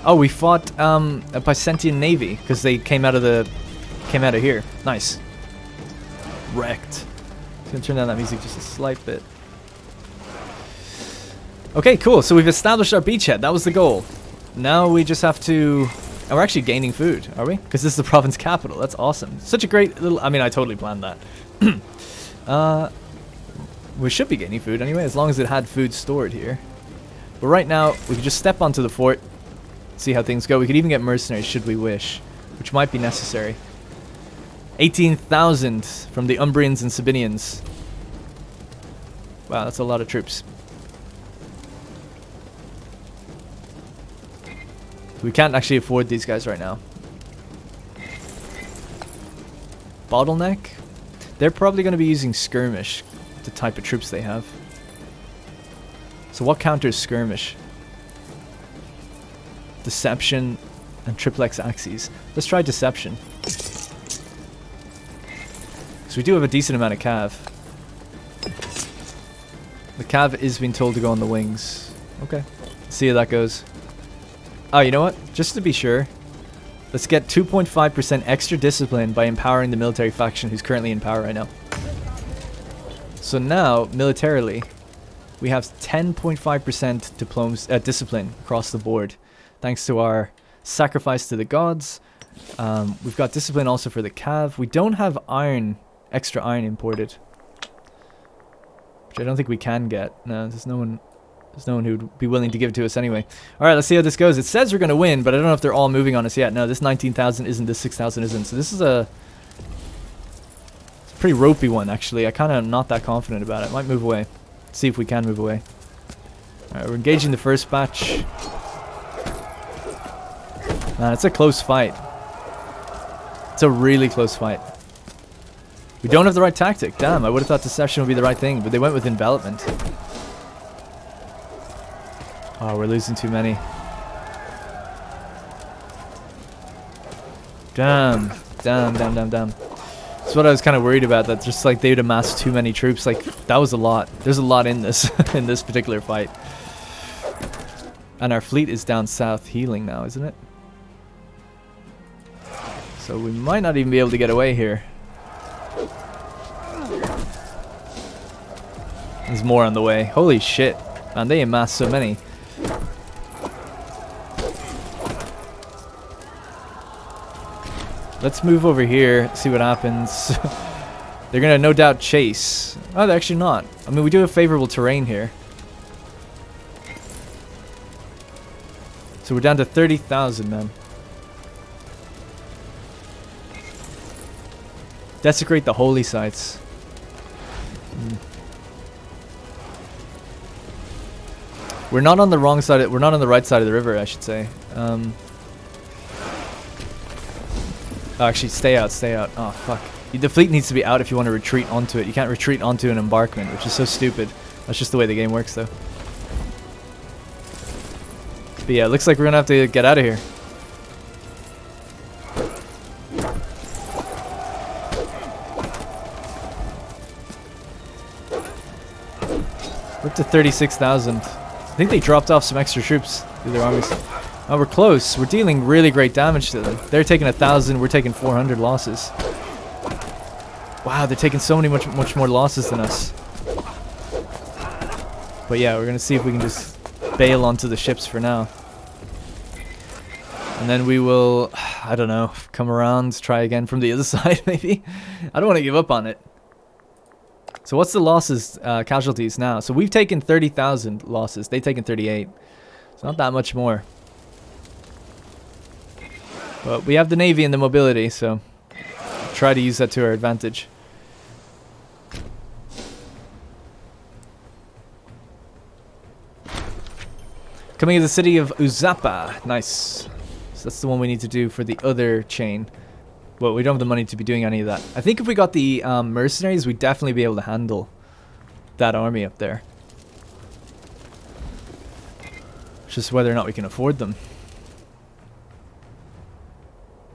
Oh, we fought a Byzantine navy because they came out of here. Nice. Wrecked. I'm gonna turn down that music just a slight bit. Okay, cool. So we've established our beachhead. That was the goal. Now we just have to... And we're actually gaining food, are we? Because this is the province capital. That's awesome. Such a great little... I mean, I totally planned that. We should be gaining food anyway, as long as it had food stored here. But right now, we can just step onto the fort. See how things go. We could even get mercenaries should we wish, which might be necessary. 18,000 from the Umbrians and Sabinians. Wow, that's a lot of troops. We can't actually afford these guys right now. Bottleneck? They're probably going to be using skirmish, the type of troops they have. So what counters skirmish? Deception and triplex axes. Let's try deception. So we do have a decent amount of cav. The cav is being told to go on the wings. Okay. See how that goes. Oh, you know what? Just to be sure, let's get 2.5% extra discipline by empowering the military faction who's currently in power right now. So now, militarily, we have 10.5% discipline across the board. Thanks to our sacrifice to the gods. We've got discipline also for the cav. We don't have iron, extra iron imported. Which I don't think we can get. No, there's no one who'd be willing to give it to us anyway. Alright, let's see how this goes. It says we're going to win, but I don't know if they're all moving on us yet. No, this 19,000 isn't, this 6,000 isn't. So this is it's a pretty ropey one, actually. I kind of am not that confident about it. Might move away. See if we can move away. Alright, we're engaging the first batch. Man, it's a close fight. It's a really close fight. We don't have the right tactic. Damn, I would have thought deception would be the right thing, but they went with envelopment. Oh, we're losing too many. Damn. Damn. That's what I was kind of worried about, that just like they'd amassed too many troops. Like, that was a lot. There's a lot in this, in this particular fight. And our fleet is down south healing now, isn't it? So we might not even be able to get away here. There's more on the way. Holy shit. Man, they amassed so many. Let's move over here, see what happens. They're gonna no doubt chase. Oh, they're actually not. I mean, we do have favorable terrain here. So we're down to 30,000, man. Desecrate the holy sites. We're not on the wrong side. We're not on the right side of the river, I should say. Oh, actually, stay out. Oh, fuck. The fleet needs to be out if you want to retreat onto it. You can't retreat onto an embarkment, which is so stupid. That's just the way the game works, though. But yeah, it looks like we're going to have to get out of here. We're up to 36,000. I think they dropped off some extra troops through their armies. Oh, we're close. We're dealing really great damage to them. They're taking 1,000. We're taking 400 losses. Wow, they're taking so many much more losses than us. But yeah, we're gonna see if we can just bail onto the ships for now, and then we will, I don't know, come around, try again from the other side. Maybe. I don't want to give up on it. So what's the losses, casualties now? So we've taken 30,000 losses. They've taken 38. It's not that much more. But we have the navy and the mobility, so try to use that to our advantage. Coming to the city of Uzapa. Nice. So that's the one we need to do for the other chain. Well, we don't have the money to be doing any of that. I think if we got the mercenaries, we'd definitely be able to handle that army up there. It's just whether or not we can afford them.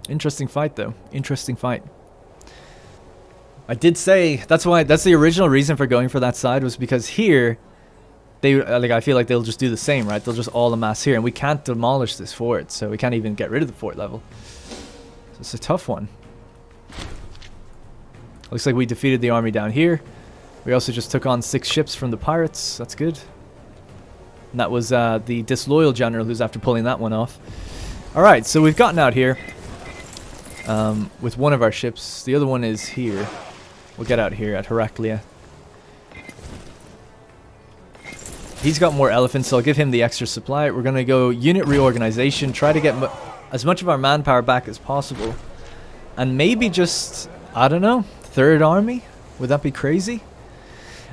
Interesting fight, though. Interesting fight. I did say that's the original reason for going for that side, was because here they I feel like they'll just do the same, right? They'll just all amass here, and we can't demolish this fort, so we can't even get rid of the fort level. So it's a tough one. Looks like we defeated the army down here. We also just took on 6 ships from the pirates. That's good. And that was the disloyal general who's after pulling that one off. All right, so we've gotten out here with one of our ships. The other one is here. We'll get out here at Heraclea. He's got more elephants, so I'll give him the extra supply. We're going to go unit reorganization, try to get as much of our manpower back as possible. And maybe just, I don't know, 3rd army? Would that be crazy?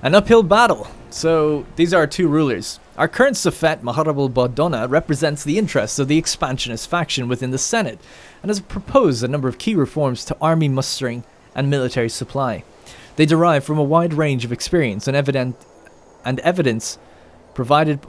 An uphill battle. So these are our 2 rulers. Our current Safet, Maharabal Bodona, represents the interests of the expansionist faction within the Senate and has proposed a number of key reforms to army mustering and military supply. They derive from a wide range of experience and evidence provided.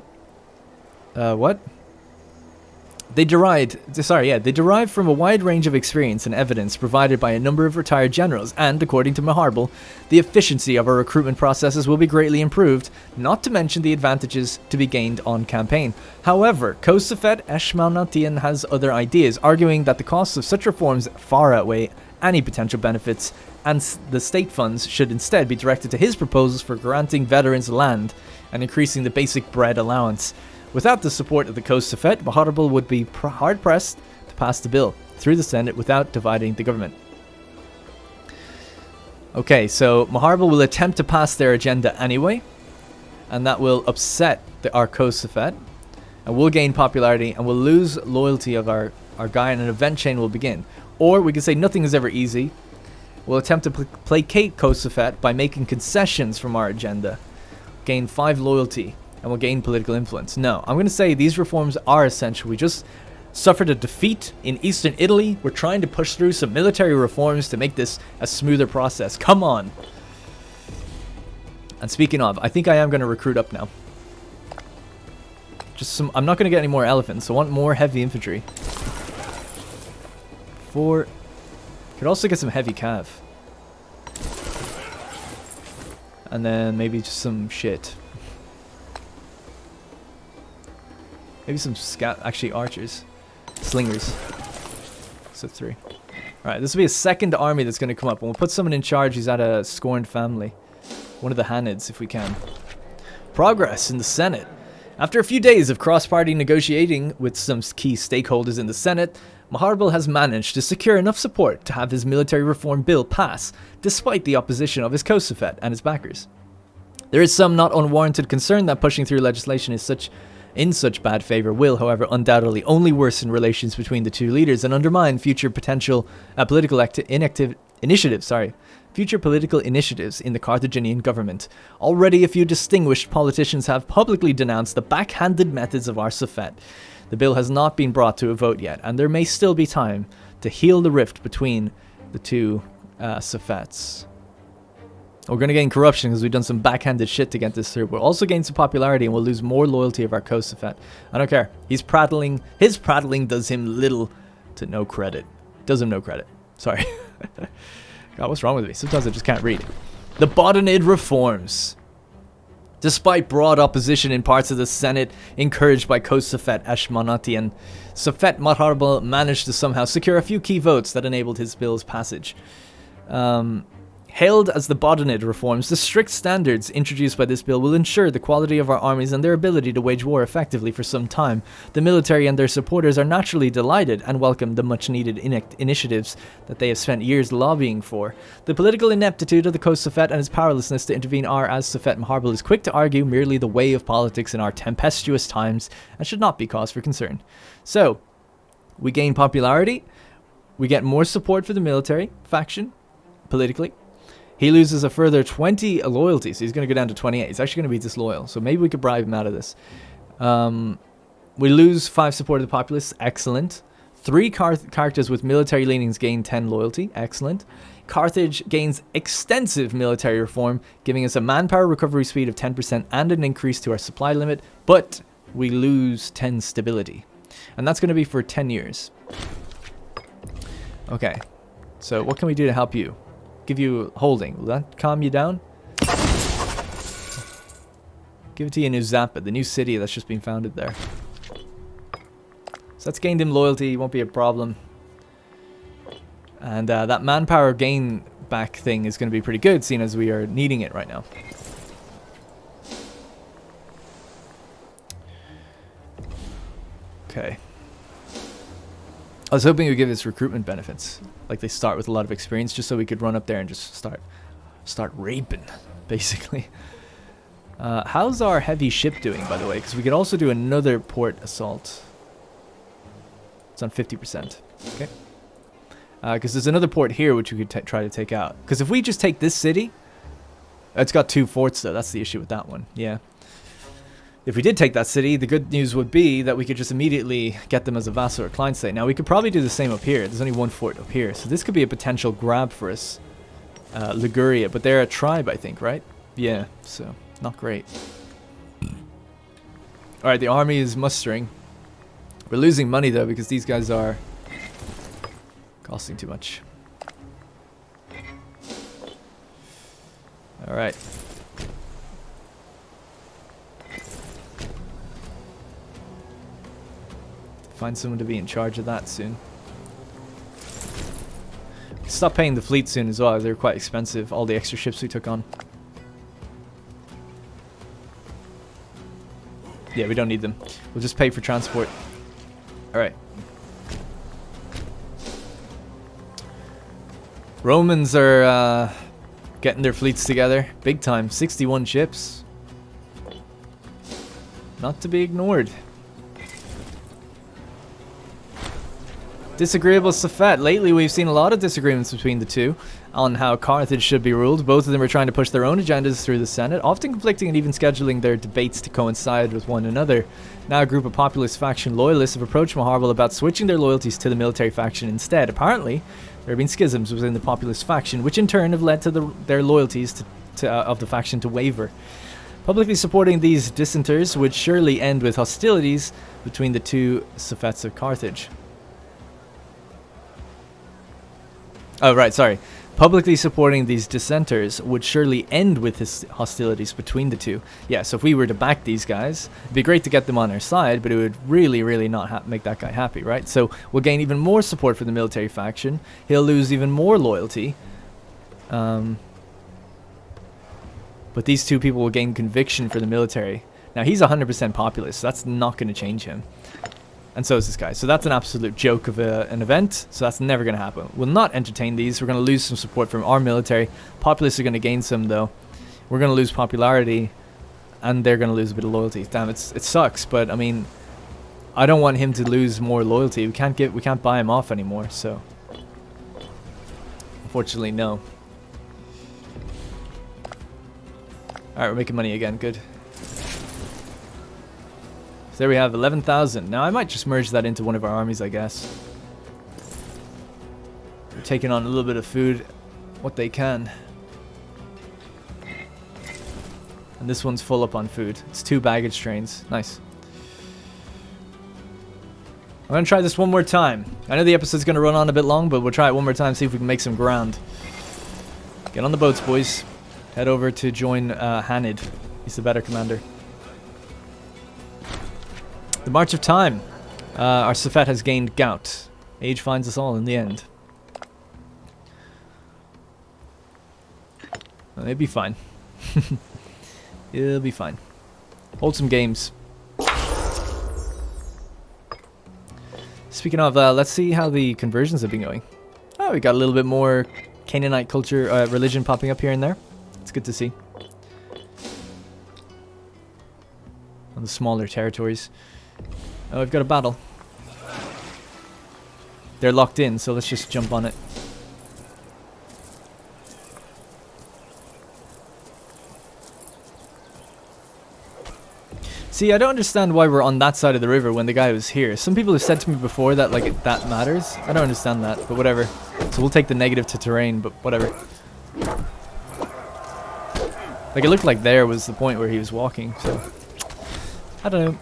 They derive from a wide range of experience and evidence provided by a number of retired generals, and, according to Maharbal, the efficiency of our recruitment processes will be greatly improved, not to mention the advantages to be gained on campaign. However, Kosafet Eshmalnatian has other ideas, arguing that the costs of such reforms far outweigh any potential benefits, and the state funds should instead be directed to his proposals for granting veterans land and increasing the basic bread allowance. Without the support of the Kosafet, Maharbal would be hard-pressed to pass the bill through the Senate without dividing the government. Okay, so Maharbal will attempt to pass their agenda anyway, and that will upset our Kosafet, and we'll gain popularity, and we'll lose loyalty of our guy, and an event chain will begin. Or we can say nothing is ever easy. We'll attempt to placate Kosafet by making concessions from our agenda, gain 5 loyalty, and we'll gain political influence. No, I'm going to say these reforms are essential. We just suffered a defeat in eastern Italy. We're trying to push through some military reforms to make this a smoother process. Come on. And speaking of, I think I am going to recruit up now. Just some. I'm not going to get any more elephants. I want more heavy infantry. 4. Could also get some heavy cav. And then maybe just some shit. Maybe some scout. Actually, archers. Slingers. So 3. Alright, this will be a second army that's going to come up. And we'll put someone in charge who's at a scorned family. One of the Hanids, if we can. Progress in the Senate. After a few days of cross-party negotiating with some key stakeholders in the Senate, Maharbal has managed to secure enough support to have his military reform bill pass, despite the opposition of his co-suffet and his backers. There is some not unwarranted concern that pushing through legislation is in such bad favor will, however, undoubtedly only worsen relations between the two leaders and undermine future potential political initiatives. Future political initiatives in the Carthaginian government. Already a few distinguished politicians have publicly denounced the backhanded methods of our suffet. The bill has not been brought to a vote yet, and there may still be time to heal the rift between the two suffets. We're going to gain corruption because we've done some backhanded shit to get this through. We'll also gain some popularity and we'll lose more loyalty of our co-suffet. I don't care. He's prattling. His prattling does him little to no credit. Does him no credit. Sorry. God, what's wrong with me? Sometimes I just can't read. The Bodinid reforms. Despite broad opposition in parts of the Senate, encouraged by co-suffet Ashmanatian, Suffet Maharbal managed to somehow secure a few key votes that enabled his bill's passage. Hailed as the Bodinid reforms, the strict standards introduced by this bill will ensure the quality of our armies and their ability to wage war effectively for some time. The military and their supporters are naturally delighted and welcome the much-needed initiatives that they have spent years lobbying for. The political ineptitude of the co-suffet and his powerlessness to intervene are, as Suffet Maharbal is quick to argue, merely the way of politics in our tempestuous times and should not be cause for concern. So, we gain popularity, we get more support for the military faction, politically. He loses a further 20 loyalty, so he's going to go down to 28. He's actually going to be disloyal, so maybe we could bribe him out of this. We lose 5 support of the populace. Excellent. 3 characters with military leanings gain 10 loyalty. Excellent. Carthage gains extensive military reform, giving us a manpower recovery speed of 10% and an increase to our supply limit, but we lose 10 stability. And that's going to be for 10 years. Okay, so what can we do to help you? Give you holding. Will that calm you down? Give it to you in New Zappa, the new city that's just been founded there. So that's gained him loyalty, won't be a problem. And that manpower gain back thing is going to be pretty good, seeing as we are needing it right now. Okay. I was hoping it would give us recruitment benefits. Like they start with a lot of experience just so we could run up there and just start raping, basically. How's our heavy ship doing, by the way? Because we could also do another port assault. It's on 50%. Okay. Because there's another port here which we could try to take out. Because if we just take this city... It's got 2 forts though, that's the issue with that one. Yeah. If we did take that city, the good news would be that we could just immediately get them as a vassal or client state. Now, we could probably do the same up here. There's only 1 fort up here. So this could be a potential grab for us. Liguria, but they're a tribe, I think, right? Yeah, so not great. Alright, the army is mustering. We're losing money, though, because these guys are costing too much. Alright. Find someone to be in charge of that soon. Stop paying the fleet soon as well. They're quite expensive. All the extra ships we took on. Yeah, we don't need them. We'll just pay for transport. Alright. Romans are getting their fleets together. Big time. 61 ships. Not to be ignored. Disagreeable Suffet. Lately, we've seen a lot of disagreements between the two on how Carthage should be ruled. Both of them are trying to push their own agendas through the Senate, often conflicting and even scheduling their debates to coincide with one another. Now, a group of populist faction loyalists have approached Maharbal about switching their loyalties to the military faction instead. Apparently, there have been schisms within the populist faction, which in turn have led to their loyalties of the faction to waver. Publicly supporting these dissenters would surely end with hostilities between the two suffets of Carthage. Oh, right, sorry. Publicly supporting these dissenters would surely end with hostilities between the two. Yeah, so if we were to back these guys, it'd be great to get them on our side, but it would really, really not make that guy happy, right? So we'll gain even more support for the military faction. He'll lose even more loyalty. But these two people will gain conviction for the military. Now, he's 100% populist, so that's not going to change him. And so is this guy. So that's an absolute joke of an event. So that's never going to happen. We'll not entertain these. We're going to lose some support from our military. Populists are going to gain some, though. We're going to lose popularity. And they're going to lose a bit of loyalty. Damn, it sucks. But, I mean, I don't want him to lose more loyalty. We can't buy him off anymore. So, unfortunately, no. Alright, we're making money again. Good. So there we have 11,000. Now I might just merge that into one of our armies, I guess. We're taking on a little bit of food, what they can. And this one's full up on food. It's 2 baggage trains. Nice. I'm going to try this one more time. I know the episode's going to run on a bit long, but we'll try it one more time, see if we can make some ground. Get on the boats, boys. Head over to join Hanid. He's the better commander. The March of Time. Our Safet has gained gout. Age finds us all in the end. Well, it'll be fine. It'll be fine. Hold some games. Speaking of, let's see how the conversions have been going. Oh, we got a little bit more Canaanite culture, religion popping up here and there. It's good to see. On the smaller territories. Oh, we've got a battle. They're locked in, so let's just jump on it. See, I don't understand why we're on that side of the river when the guy was here. Some people have said to me before that, like, that matters. I don't understand that, but whatever. So we'll take the negative to terrain, but whatever. Like, it looked like there was the point where he was walking, so... I don't know.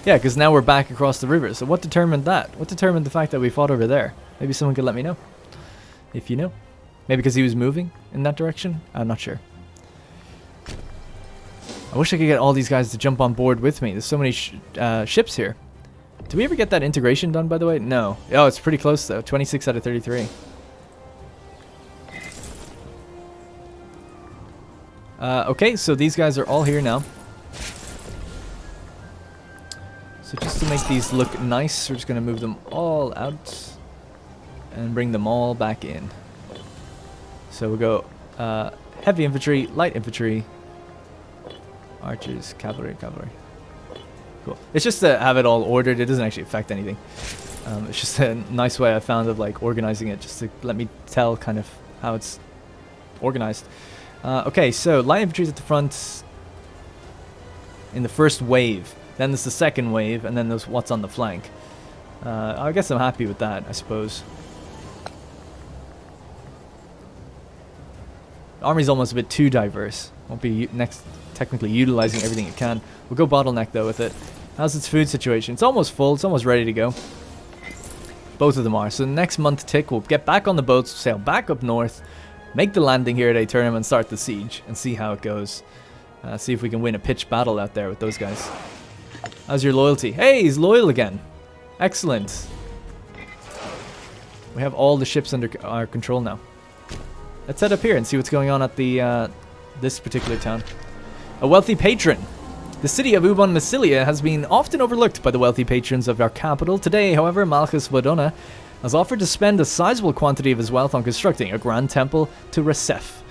Yeah, because now we're back across the river. So what determined that? What determined the fact that we fought over there? Maybe someone could let me know. If you know. Maybe because he was moving in that direction? I'm not sure. I wish I could get all these guys to jump on board with me. There's so many ships here. Do we ever get that integration done, by the way? No. Oh, it's pretty close, though. 26 out of 33. Okay, so these guys are all here now. So just to make these look nice, we're just going to move them all out and bring them all back in. So we'll go heavy infantry, light infantry, archers, cavalry, cavalry. Cool. It's just to have it all ordered. It doesn't actually affect anything. It's just a nice way I found of like organizing it, just to let me tell kind of how it's organized. Okay, so light infantry is at the front in the first wave. Then there's the second wave, and then there's what's on the flank. I guess I'm happy with that, I suppose. The army's almost a bit too diverse. Won't be technically utilizing everything it can. We'll go bottleneck, though, with it. How's its food situation? It's almost full. It's almost ready to go. Both of them are. So the next month tick, we'll get back on the boats, sail back up north, make the landing here at Aeternum, and start the siege, and see how it goes. See if we can win a pitched battle out there with those guys. How's your loyalty? Hey, he's loyal again. Excellent. We have all the ships under our control now. Let's head up here and see what's going on at the this particular town. A wealthy patron. The city of Ubon Massilia has been often overlooked by the wealthy patrons of our capital. Today, however, Malchus Vodona has offered to spend a sizable quantity of his wealth on constructing a grand temple to Resef.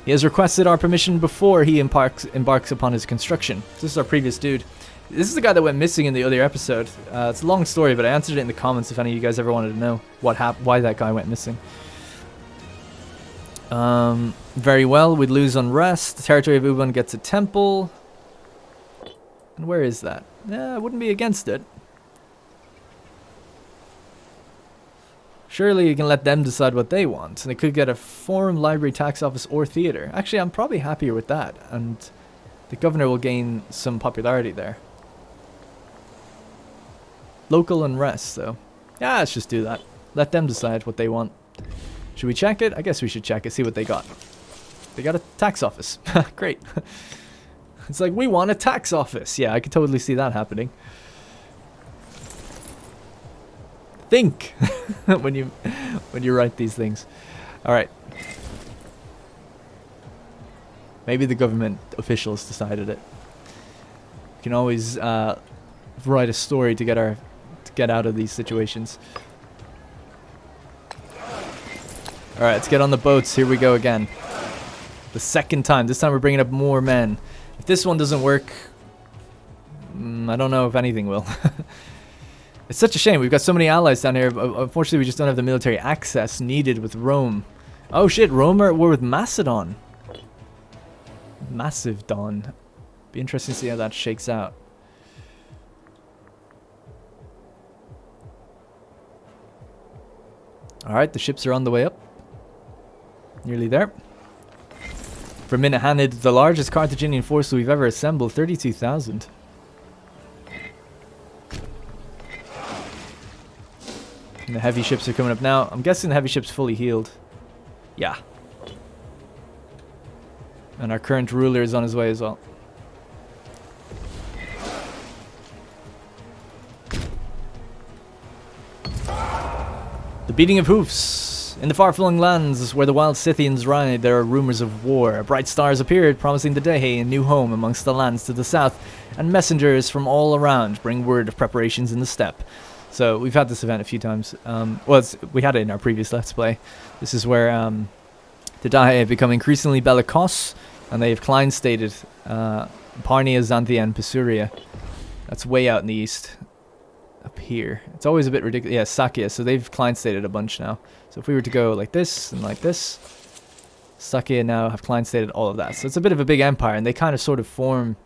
He has requested our permission before he embarks upon his construction. This is our previous dude. This is the guy that went missing in the other episode. It's a long story, but I answered it in the comments if any of you guys ever wanted to know why that guy went missing. Very well, we'd lose unrest. The territory of Ubon gets a temple. And where is that? I wouldn't be against it. Surely you can let them decide what they want. They could get a forum, library, tax office, or theater. Actually, I'm probably happier with that. And The governor will gain some popularity there. Local unrest, though. Yeah, let's just do that. Let them decide what they want. Should we check it? I guess we should check it, see what they got. They got a tax office. Great. It's like, we want a tax office. Yeah, I could totally see that happening. Think when you write these things. All right. Maybe the government officials decided it. We can always write a story to get out of these situations. All right, let's get on the boats. Here we go again. The second time. This time we're bringing up more men. If this one doesn't work, I don't know if anything will. It's such a shame. We've got so many allies down here. Unfortunately, we just don't have the military access needed with Rome. Oh shit, Rome are at war with Macedon. Massive Don. Be interesting to see how that shakes out. Alright, the ships are on the way up. Nearly there. For Minahanid, the largest Carthaginian force we've ever assembled, 32,000. And the heavy ships are coming up now. I'm guessing the heavy ship's fully healed. Yeah. And our current ruler is on his way as well. The beating of hoofs. In the far-flung lands where the wild Scythians ride, there are rumors of war. Bright stars appeared, promising the day a new home amongst the lands to the south, and messengers from all around bring word of preparations in the steppe. So we've had this event a few times. We had it in our previous Let's Play. This is where the Dahe have become increasingly bellicose, and they have Klein-stated Parnia, Xanthia, and Pisuria. That's way out in the east. Up here. It's always a bit ridiculous. Yeah, Sakia. So they've Klein-stated a bunch now. So if we were to go like this and like this, Sakia now have Klein-stated all of that. So it's a bit of a big empire, and they kind of sort of form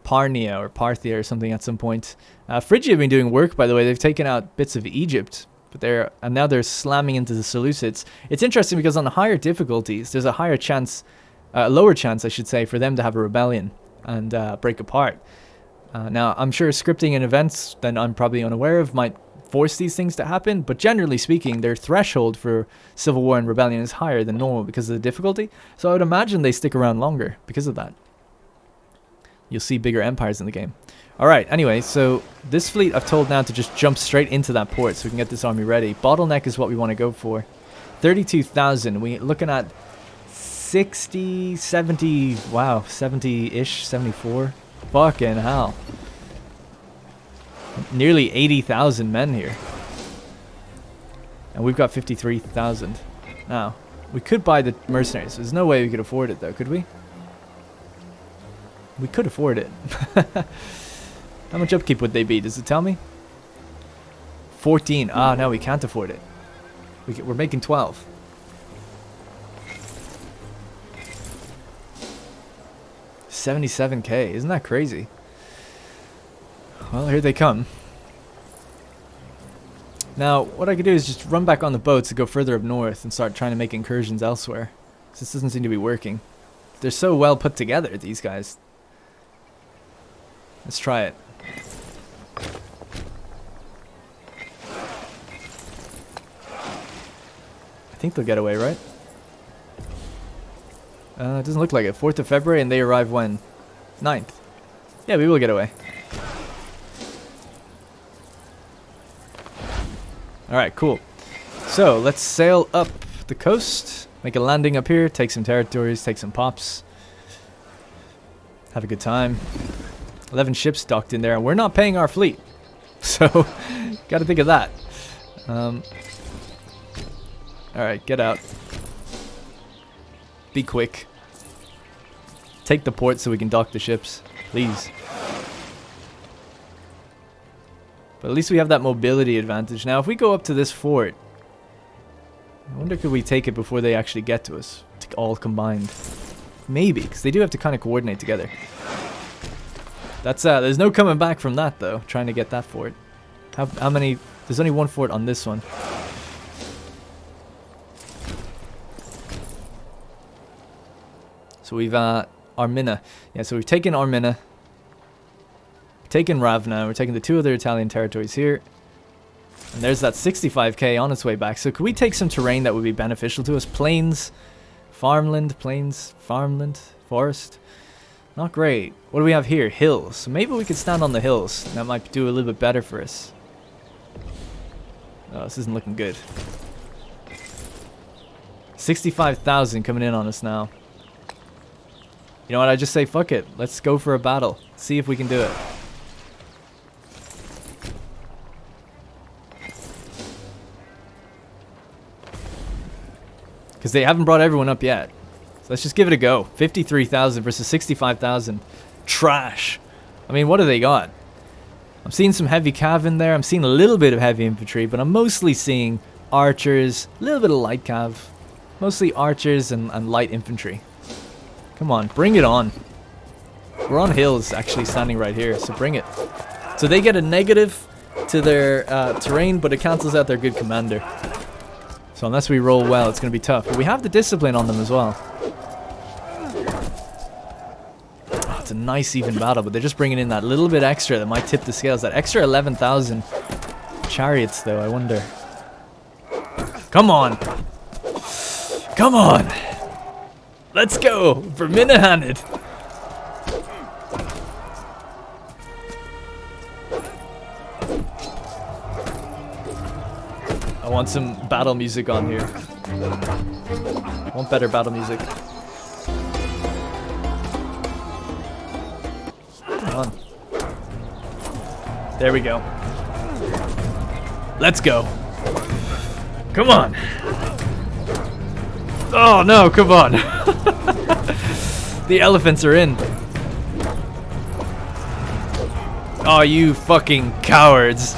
Parnia or Parthia or something at some point. Phrygia have been doing work, by the way. They've taken out bits of Egypt, but now they're slamming into the Seleucids. It's interesting because on the higher difficulties, there's a higher chance, lower chance, I should say, for them to have a rebellion and break apart. Now, I'm sure scripting and events that I'm probably unaware of might force these things to happen, but generally speaking, their threshold for civil war and rebellion is higher than normal because of the difficulty. So I would imagine they stick around longer because of that. You'll see bigger empires in the game. Alright, anyway, so this fleet I've told now to just jump straight into that port so we can get this army ready. Bottleneck is what we want to go for. 32,000. We're looking at 60, 70, wow, 70-ish, 74. Fucking hell. Nearly 80,000 men here. And we've got 53,000. Now, we could buy the mercenaries. There's no way we could afford it though, could we? We could afford it. How much upkeep would they be? Does it tell me? 14. Ah, no, we can't afford it. We're making 12. $77K. Isn't that crazy? Well, here they come. Now, what I could do is just run back on the boats and go further up north and start trying to make incursions elsewhere. This doesn't seem to be working. They're so well put together, these guys. Let's try it. I think they'll get away, right? It doesn't look like it. 4th of February, and they arrive when? 9th. Yeah, we will get away. Alright, cool. So, let's sail up the coast, make a landing up here, take some territories, take some pops. Have a good time. 11 ships docked in there, and we're not paying our fleet. So, gotta think of that. Alright, get out. Be quick. Take the port so we can dock the ships. Please. But at least we have that mobility advantage. Now, if we go up to this fort, I wonder could we take it before they actually get to us? All combined. Maybe, because they do have to kind of coordinate together. That's there's no coming back from that though, trying to get that fort. How many? There's only one fort on this one. So we've Armina. Yeah, so we've taken Armina. Taken Ravna. We're taking the 2 other Italian territories here. And there's that 65k on its way back. So could we take some terrain that would be beneficial to us? Plains, farmland, forest. Not great. What do we have here? Hills. So maybe we could stand on the hills. That might do a little bit better for us. Oh, this isn't looking good. 65,000 coming in on us now. You know what? I just say fuck it. Let's go for a battle. See if we can do it. Because they haven't brought everyone up yet. So let's just give it a go. 53,000 versus 65,000. Trash. I mean, what have they got? I'm seeing some heavy cav in there. I'm seeing a little bit of heavy infantry, but I'm mostly seeing archers, a little bit of light cav. Mostly archers and light infantry. Come on, bring it on. We're on hills, actually, standing right here, so bring it. So they get a negative to their terrain, but it cancels out their good commander. So unless we roll well, it's going to be tough. But we have the discipline on them as well. Oh, it's a nice even battle, but they're just bringing in that little bit extra that might tip the scales. That extra 11,000 chariots, though, I wonder. Come on. Come on. Let's go. Verminahanded. I want some battle music on here. I want better battle music. Come on. There we go. Let's go. Come on. Oh no, come on. The elephants are in. Oh, you fucking cowards.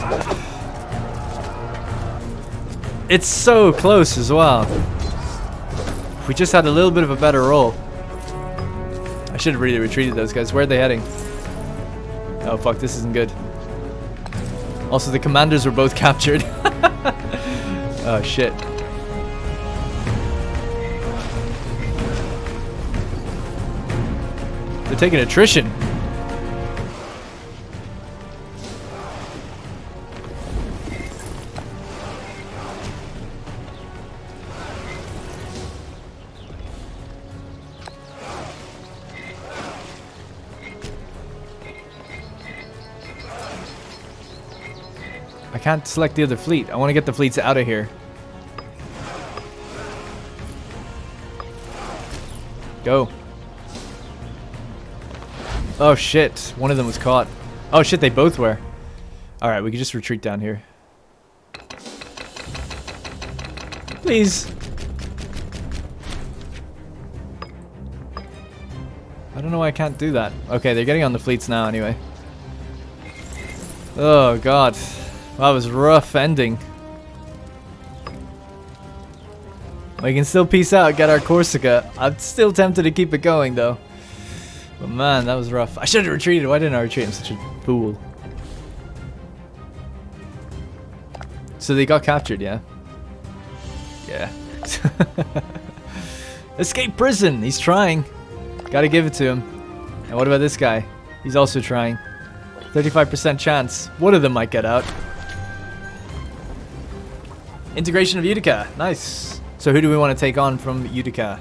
It's so close as well. If we just had a little bit of a better roll. I should have really retreated those guys. Where are they heading? Oh fuck, this isn't good. Also, the commanders were both captured. Oh shit. They're taking attrition. I can't select the other fleet. I want to get the fleets out of here. Go. Oh shit, one of them was caught. Oh shit, they both were. Alright, we can just retreat down here. Please. I don't know why I can't do that. Okay, they're getting on the fleets now anyway. Oh god. That was a rough ending. We can still peace out, get our Corsica. I'm still tempted to keep it going though. But man, that was rough. I should have retreated. Why didn't I retreat? I'm such a fool. So they got captured, yeah? Yeah. Escape prison! He's trying. Gotta give it to him. And what about this guy? He's also trying. 35% chance. One of them might get out. Integration of Utica. Nice. So who do we want to take on from Utica?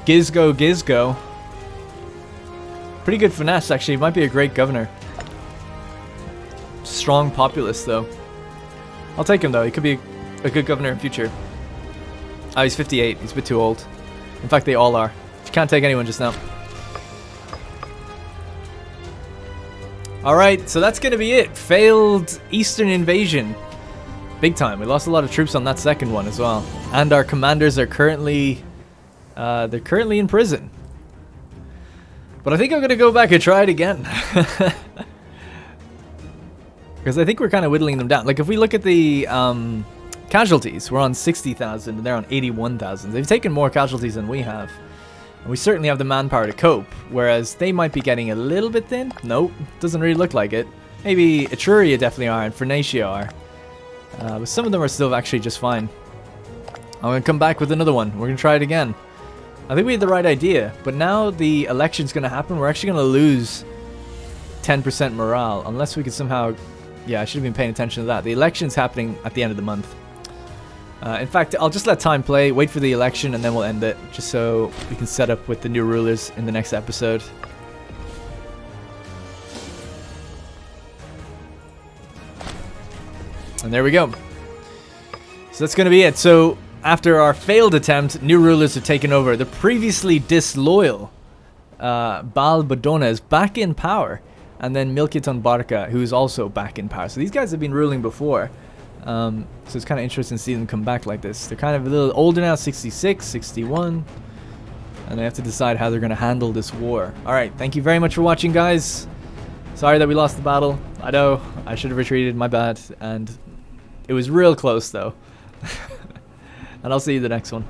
Gizgo. Pretty good finesse, actually. Might be a great governor. Strong populace, though. I'll take him, though. He could be a good governor in future. Oh, he's 58. He's a bit too old. In fact, they all are. You can't take anyone just now. Alright, so that's going to be it. Failed Eastern invasion. Big time. We lost a lot of troops on that second one as well. And our commanders are currently... they're currently in prison. But I think I'm going to go back and try it again. Because I think we're kind of whittling them down. Like, if we look at the casualties, we're on 60,000 and they're on 81,000. They've taken more casualties than we have. And we certainly have the manpower to cope. Whereas they might be getting a little bit thin. Nope, doesn't really look like it. Maybe Etruria definitely are and Phoenicia are. But some of them are still actually just fine. I'm going to come back with another one. We're going to try it again. I think we had the right idea, but now the election's going to happen. We're actually going to lose 10% morale, unless we could somehow... Yeah, I should have been paying attention to that. The election's happening at the end of the month. In fact, I'll just let time play, wait for the election, and then we'll end it, just so we can set up with the new rulers in the next episode. And there we go. So that's going to be it. So after our failed attempt, new rulers have taken over. The previously disloyal Bal Badona is back in power. And then Milkiton Barca, who is also back in power. So these guys have been ruling before. So it's kind of interesting to see them come back like this. They're kind of a little older now, 66, 61. And they have to decide how they're going to handle this war. Alright, thank you very much for watching, guys. Sorry that we lost the battle. I know, I should have retreated, my bad. And it was real close, though. And I'll see you in the next one.